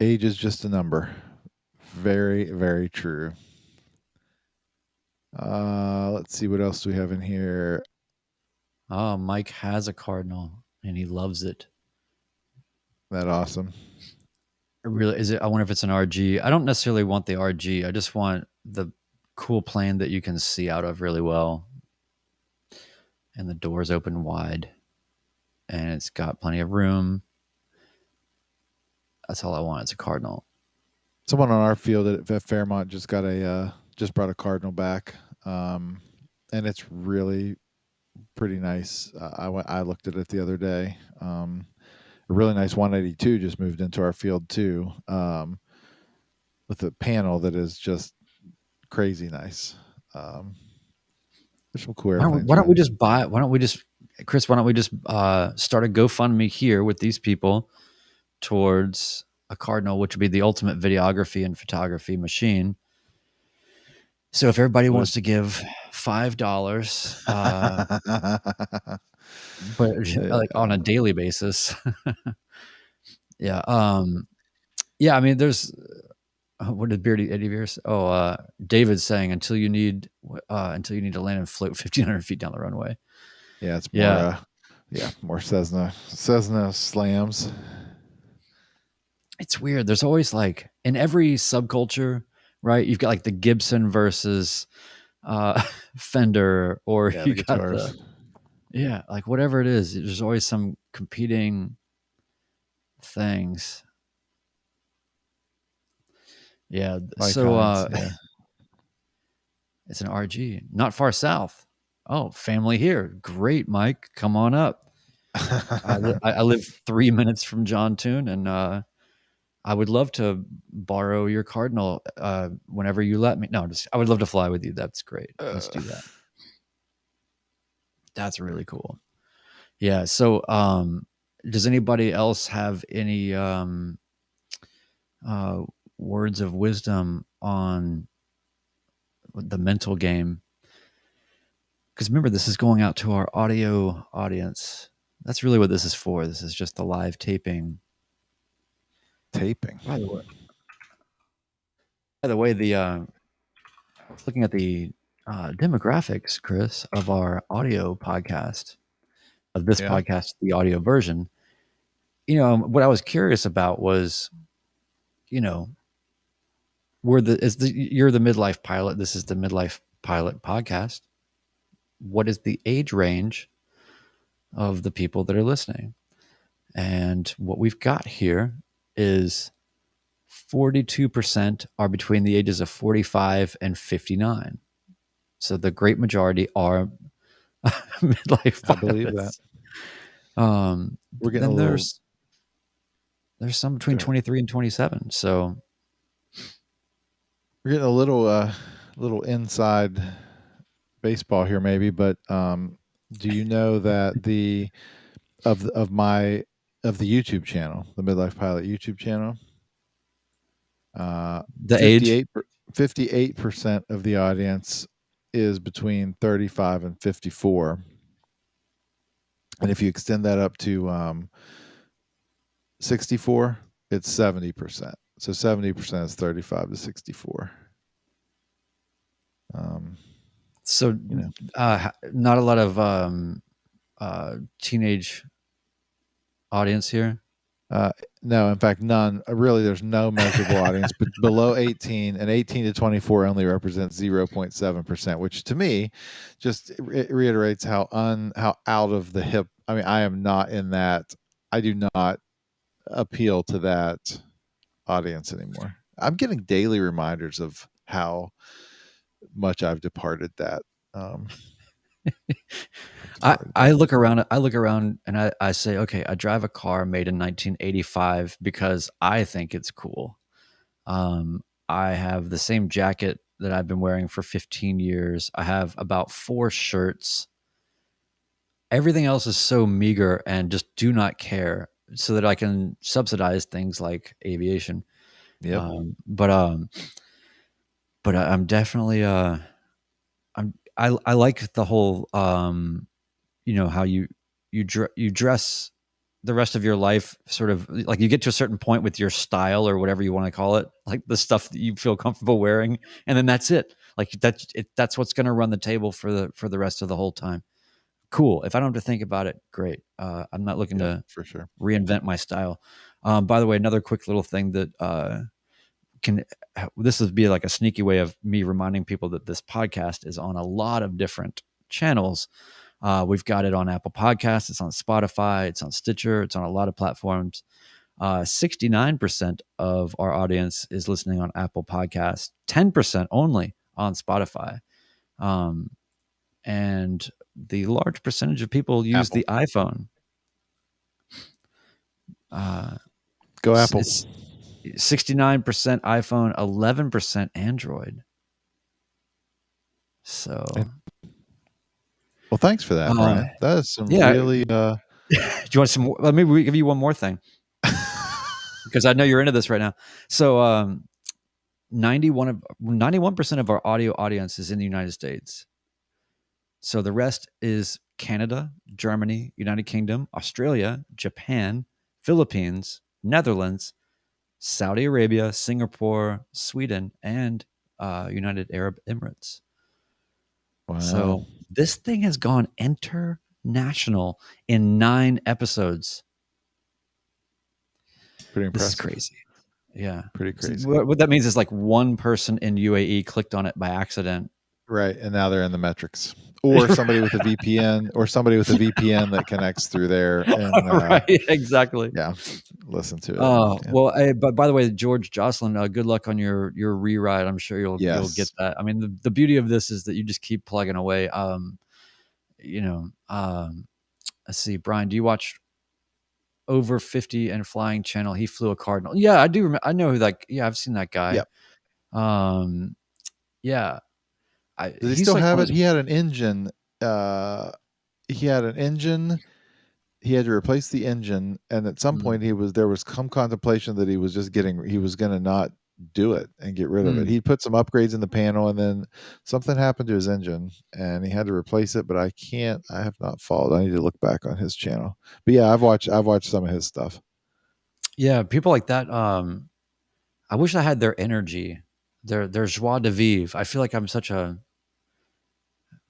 Age is just a number. Very, very true. Let's see what else do we have in here. Oh, Mike has a Cardinal and he loves it. That awesome. Really, is it? I wonder if it's an RG. I don't necessarily want the RG. I just want the cool plane that you can see out of really well, and the doors open wide, and it's got plenty of room. That's all I want. It's a Cardinal. Someone on our field at Fairmont just brought a Cardinal back, and it's really pretty nice. I looked at it the other day. A really nice 182 just moved into our field too, with a panel that is just crazy nice. There's some cool airplanes Why don't we around. just buy? Why don't we just, Chris? Why don't we just start a GoFundMe here with these people towards a Cardinal, which would be the ultimate videography and photography machine. So if everybody Would. wants to give $5, but like on a daily basis, yeah, yeah. I mean, there's what did Beardy Eddie Veers? Oh, David's saying until you need to land and float 1,500 feet down the runway. Yeah, it's more. Yeah, More Cessna slams. it's weird. There's always like in every subculture, right? You've got like the Gibson versus uh, Fender, or Yeah, you the got the guitars. yeah, like whatever it is. There's always some competing things. Yeah. So Icons. Yeah. it's an RG, not far south. Oh, family here. Great, Mike. Come on up. I live 3 minutes from John Toon, and I would love to borrow your Cardinal whenever you let me. No, I would love to fly with you. That's great. Let's do that. That's really cool. Yeah. So, does anybody else have any uh, words of wisdom on the mental game? Because remember, this is going out to our audio audience. That's really what this is for. This is just the live taping. Taping. By the way, the I was looking at the demographics, Chris, of our audio podcast, of this Yeah. podcast, the audio version. What I was curious about was, you know, you're the midlife pilot. This is the midlife pilot podcast. What is the age range of the people that are listening? And what we've got here is 42% are between the ages of 45 and 59. So the great majority are midlife I believe that. pilots. We're getting a Then little. there's some Go between ahead. 23 and 27. So We're getting a little inside baseball here, maybe. But do you know that the of my of the YouTube channel, the Midlife Pilot YouTube channel, Uh, The age? 58 58% of the audience is between 35 and 54. And if you extend that up to 64, it's 70%. So 70% is 35 to 64. Um, So, you know, not a lot of teenage audience here. uh, no, in fact, none. Really, there's no measurable audience, but below 18 and 18 to 24 only represents 0.7%, which to me just reiterates how out of the hip. I mean, I am not in that. I do not appeal to that audience anymore. I'm getting daily reminders of how much I've departed that. Um, I departed I that. look around I look around and I say, okay, I drive a car made in 1985 because I think it's cool. Um, I have the same jacket that I've been wearing for 15 years. I have about 4 shirts. Everything else is so meager and just do not care so that I can subsidize things like aviation. Yep. Um, but um, I'm definitely I like the whole how you dress the rest of your life sort of like you get to a certain point with your style or whatever you want to call it, like the stuff that you feel comfortable wearing, and then that's it. Like that's what's going to run the table for the rest of the whole time. Cool. If I don't have to think about it, great. I'm not looking Yeah, to for sure. reinvent my style. By the way, another quick little thing that can this would be like a sneaky way of me reminding people that this podcast is on a lot of different channels. We've got it on Apple Podcasts, it's on Spotify, it's on Stitcher, it's on a lot of platforms. 69% of our audience is listening on Apple Podcasts, 10% only on Spotify. Um, and the large percentage of people use Apple. the iPhone. Uh, Go Apple. it's 69% iPhone, 11% Android. So, And, well, thanks for that, uh, Brian. That is some yeah. really Do you want some more? Let me give you one more thing because I know you're into this right now. So, 91% of our audio audience is in the United States. So the rest is Canada, Germany, United Kingdom, Australia, Japan, Philippines, Netherlands, Saudi Arabia, Singapore, Sweden, and United Arab Emirates. wow, So this thing has gone international in 9 episodes. pretty This is impressive. crazy. Yeah. Pretty So crazy. what that means is like one person in UAE clicked on it by accident. Right, and now they're in the metrics. Or somebody with a VPN, or somebody with a VPN that connects through there, and Right, exactly. yeah, listen to it. Yeah. Well, but by the way, George Jocelyn, good luck on your rewrite. I'm sure you'll get Yes. that. I mean, the beauty of this is that you just keep plugging away. Let's see, Brian, do you watch Over 50 and Flying Channel? He flew a Cardinal. Yeah, I do. I know who that. Yeah, I've seen that guy. Yep. Um, yeah, Does he he's still like have one it? of He had an engine. He had an engine. He had to replace the engine, and at some those. point, there was some contemplation that he was going to not do it and get rid of it. He put some upgrades in the panel, and then something happened to his engine, and he had to replace it. But I have not followed. I need to look back on his channel. But yeah, I've watched some of his stuff. Yeah, people like that. I wish I had their energy, their joie de vivre. I feel like I'm such a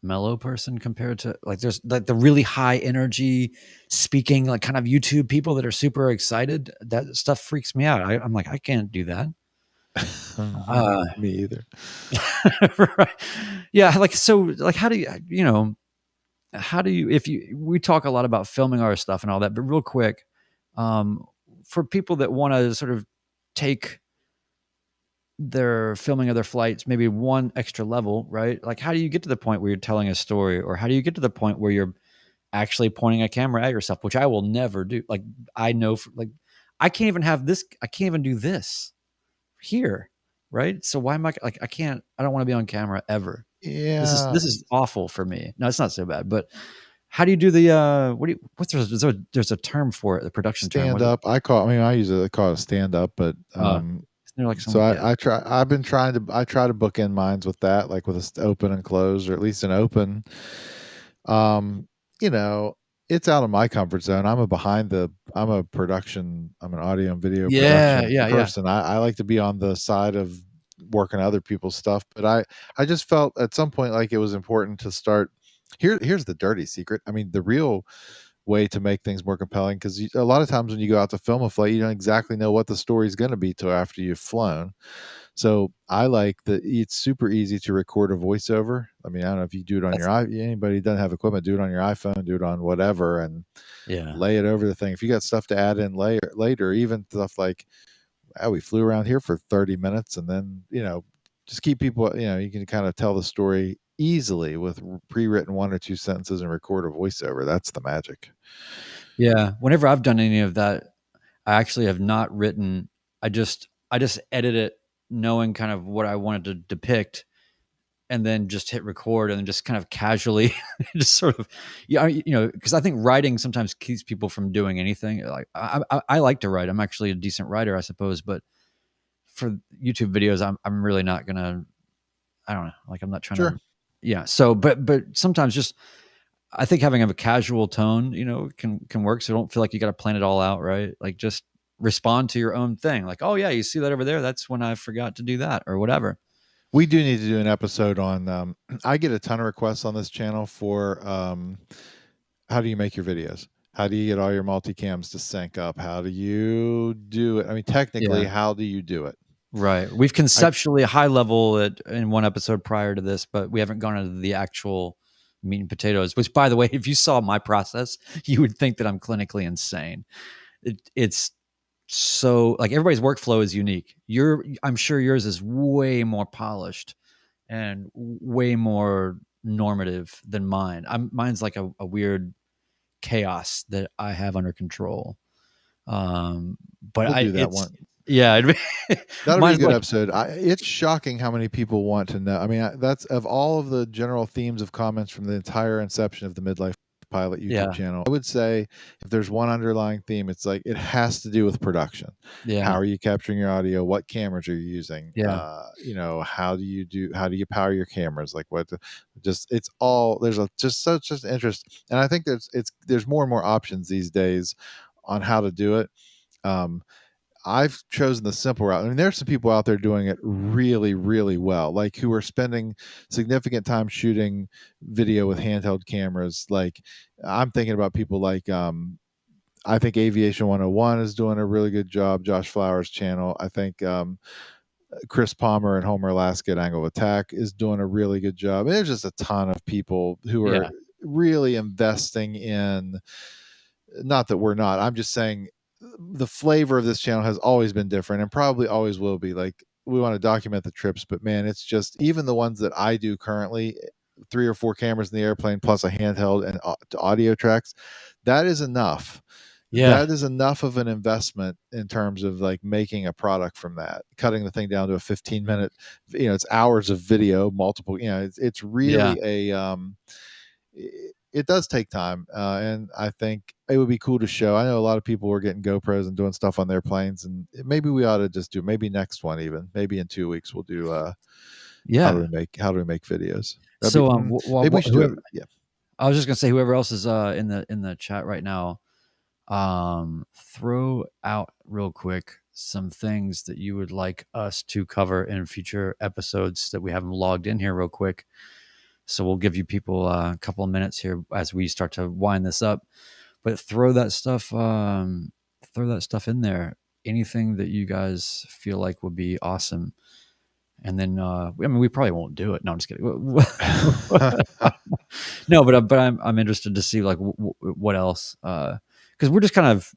mellow person compared to like there's like the really high energy speaking like kind of YouTube people that are super excited. That stuff freaks me out. I'm like I can't do that. Uh, Me either. right. Yeah, like so like how do how do you if you we talk a lot about filming our stuff and all that, but real quick, um, for people that want to sort of take their filming of their flights maybe one extra level, right? Like how do you get to the point where you're telling a story, or how do you get to the point where you're actually pointing a camera at yourself, which I will never do. Like I know like I can't even have this, I can't even do this here, right? So why am I like I don't want to be on camera ever. Yeah. This is awful for me. No, it's not so bad, but how do you do the there's a term for it, the production term. What Stand is it? up. I mean, I use it. I call it stand up, but Uh, They're like So some, yeah. I try to bookend mines with that, like with a open and close, or at least an open. Um, you know, it's out of my comfort zone. I'm an audio and video Yeah, production yeah, yeah. person. I like to be on the side of working other people's stuff, but I just felt at some point like it was important to start. Here's the dirty secret. I mean, the real way to make things more compelling, because a lot of times when you go out to film a flight, you don't exactly know what the story's going to be till after you've flown. So I like that it's super easy to record a voiceover. I mean, I don't know if you do it on That's your anybody who doesn't have equipment, do it on your iPhone, do it on whatever, and yeah. lay it over the thing. If you got stuff to add in later, even stuff like, oh, we flew around here for 30 minutes, and then just keep people. You can kind of tell the story easily with pre-written one or two sentences and record a voiceover. That's the magic. Yeah, whenever I've done any of that, I actually have not written. I just edit it knowing kind of what I wanted to depict, and then just hit record and then just kind of casually just sort of, yeah, because I think writing sometimes keeps people from doing anything. Like I like to write. I'm actually a decent writer, I suppose, but for YouTube videos, I'm really not gonna. I don't know. Like I'm not trying Sure. to. Yeah. So, but sometimes just I think having a casual tone, can work. So don't feel like you got to plan it all out, right? Like just respond to your own thing. Like, oh yeah, you see that over there? That's when I forgot to do that or whatever. We do need to do an episode on. I get a ton of requests on this channel for how do you make your videos? How do you get all your multicams to sync up? How do you do it? I mean, technically, Yeah. how do you do it? Right. We've I conceptually high level it in one episode prior to this, but we haven't gone into the actual meat and potatoes, which by the way, if you saw my process, you would think that I'm clinically insane. It's so like everybody's workflow is unique. I'm sure yours is way more polished and way more normative than mine. Mine's like a weird chaos that I have under control. But We'll I do that it's one. yeah, That'll be a mine's good like episode. It's shocking how many people want to know. I mean, that's of all of the general themes of comments from the entire inception of the Midlife Pilot YouTube yeah, channel. I would say if there's one underlying theme, it's like it has to do with production. How yeah, are you capturing your audio? What cameras are you using? yeah, How do you power your cameras? Like just it's all there's a just such an interest, and I think there's more and more options these days on how to do it. Um, I've chosen the simple route. I mean, there's some people out there doing it really, really well, like who are spending significant time shooting video with handheld cameras. Like I'm thinking about people like I think Aviation 101 is doing a really good job. Josh Flowers' channel. I think Chris Palmer and Homer Alaska at Angle of Attack is doing a really good job. There's just a ton of people who are yeah, really investing in, not that we're not, I'm just saying the flavor of this channel has always been different and probably always will be. Like we want to document the trips, but man, it's just even the ones that I do currently, 3 or 4 cameras in the airplane plus a handheld and audio tracks, that is enough. yeah, That is enough of an investment in terms of like making a product from that, cutting the thing down to a 15-minute, it's hours of video, multiple, it's yeah, really it does take time, and I think it would be cool to show. I know a lot of people were getting GoPros and doing stuff on their planes, and maybe we ought to just do, maybe next one, even maybe in 2 weeks we'll do yeah. how do we make videos. That'd be So maybe we should do it. whoever Yeah. I was just gonna say whoever else is in the chat right now, throw out real quick some things that you would like us to cover in future episodes that we haven't logged in here real quick. So we'll give you people a couple of minutes here as we start to wind this up. But throw that stuff in there. Anything that you guys feel like would be awesome. And then, I mean, we probably won't do it. No, I'm just kidding. No, but I'm interested to see like what else, because we're just kind of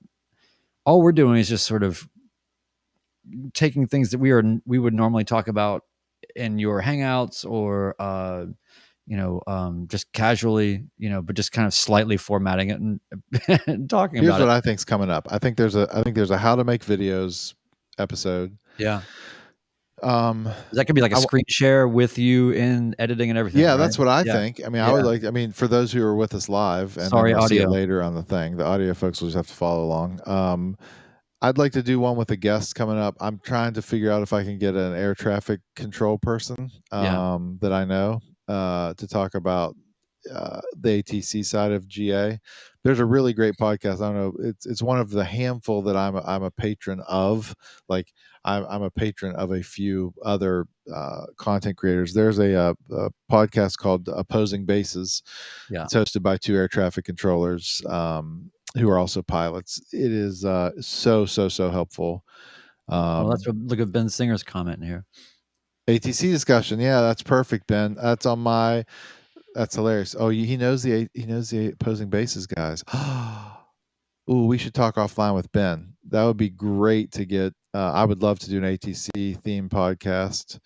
all we're doing is just sort of taking things that we would normally talk about in your hangouts or just casually, but just kind of slightly formatting it and, and talking Here's about what it. I think's coming up. I think there's a how to make videos episode. Yeah, Um, that could be like a I, screen share with you in editing and everything, Yeah, right? that's what I Yeah, think. I mean, I would yeah. like. I mean, for those who are with us live, and then Sorry, they'll see it audio. later on the thing. The audio folks will just have to follow along. I'd like to do one with a guest coming up. I'm trying to figure out if I can get an air traffic control person Yeah, that I know to talk about the ATC side of GA. There's a really great podcast. I don't know. It's one of the handful that I'm a patron of. Like I'm a patron of a few other content creators. There's a podcast called Opposing Bases. yeah. It's hosted by two air traffic controllers. Who are also pilots. It is so helpful. Well, that's Um, what look at Ben Singer's comment here. ATC discussion, yeah, that's perfect, Ben. That's on my. That's hilarious. Oh, he knows the opposing bases guys. Ooh, we should talk offline with Ben. That would be great to get. I would love to do an ATC theme podcast.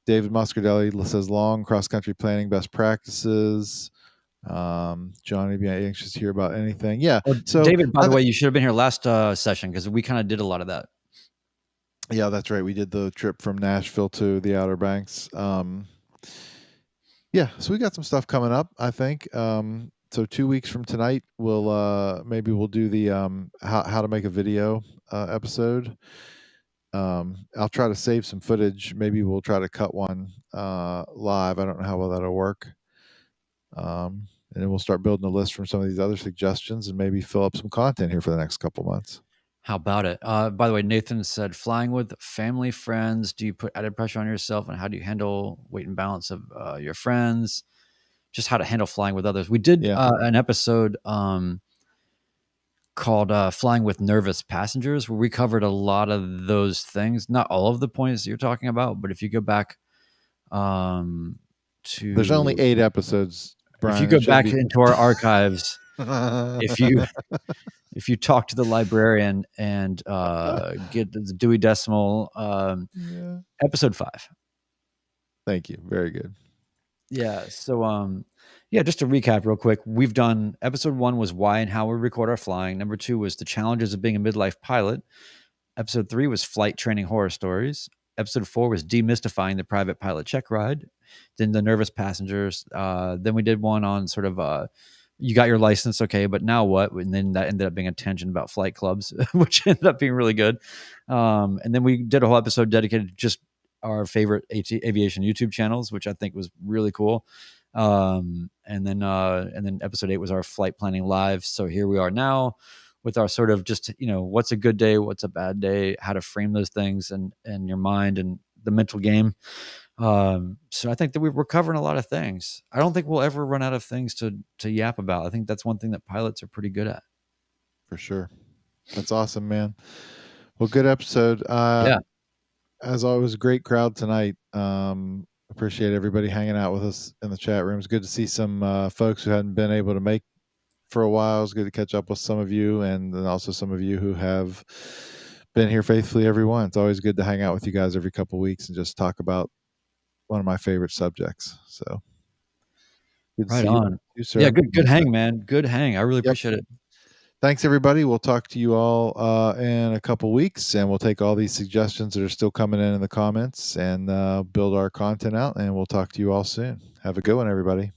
David Muscardelli says long cross country planning best practices. Johnny, be anxious to hear about anything. Yeah. Oh, So David, by I the think way, you should have been here last session because we kind of did a lot of that. Yeah, that's right. We did the trip from Nashville to the Outer Banks. Yeah, so we got some stuff coming up, I think. So 2 weeks from tonight, we'll do the how to make a video episode. I'll try to save some footage. Maybe we'll try to cut one live. I don't know how well that'll work. And then we'll start building a list from some of these other suggestions and maybe fill up some content here for the next couple months. How about it? By the way, Nathan said, flying with family, friends, do you put added pressure on yourself? And how do you handle weight and balance of your friends? Just how to handle flying with others. We did Yeah. an episode called Flying with Nervous Passengers, where we covered a lot of those things. Not all of the points that you're talking about, but if you go back um, There's only to 8 episodes, if you Brian. go It should back be. into our archives, if you talk to the librarian and get the Dewey Decimal, Yeah. episode 5. Thank you. Very good. Yeah. So, yeah, just to recap real quick, we've done episode 1 was why and how we record our flying. Number 2 was the challenges of being a midlife pilot. Episode 3 was flight training horror stories. Episode 4 was demystifying the private pilot check ride. Then the nervous passengers. Then we did one on sort of you got your license, okay, but now what? And then that ended up being a tangent about flight clubs, which ended up being really good. And then we did a whole episode dedicated to just our favorite aviation YouTube channels, which I think was really cool. And then episode 8 was our flight planning live. So here we are now with our sort of just, what's a good day, what's a bad day, how to frame those things and your mind and the mental game. So I think that we're covering a lot of things. I don't think we'll ever run out of things to yap about. I think that's one thing that pilots are pretty good at. For sure. That's awesome, man. Well, good episode. Yeah. As always, great crowd tonight. Appreciate everybody hanging out with us in the chat room. It's good to see some folks who hadn't been able to make for a while. It's good to catch up with some of you, and then also some of you who have been here faithfully every one. It's always good to hang out with you guys every couple of weeks and just talk about one of my favorite subjects. So good to Right see you, on. Yeah, sir. good hang, man. Good hang. I really Yep. appreciate it. Thanks, everybody. We'll talk to you all in a couple weeks, and we'll take all these suggestions that are still coming in the comments and build our content out. And we'll talk to you all soon. Have a good one, everybody.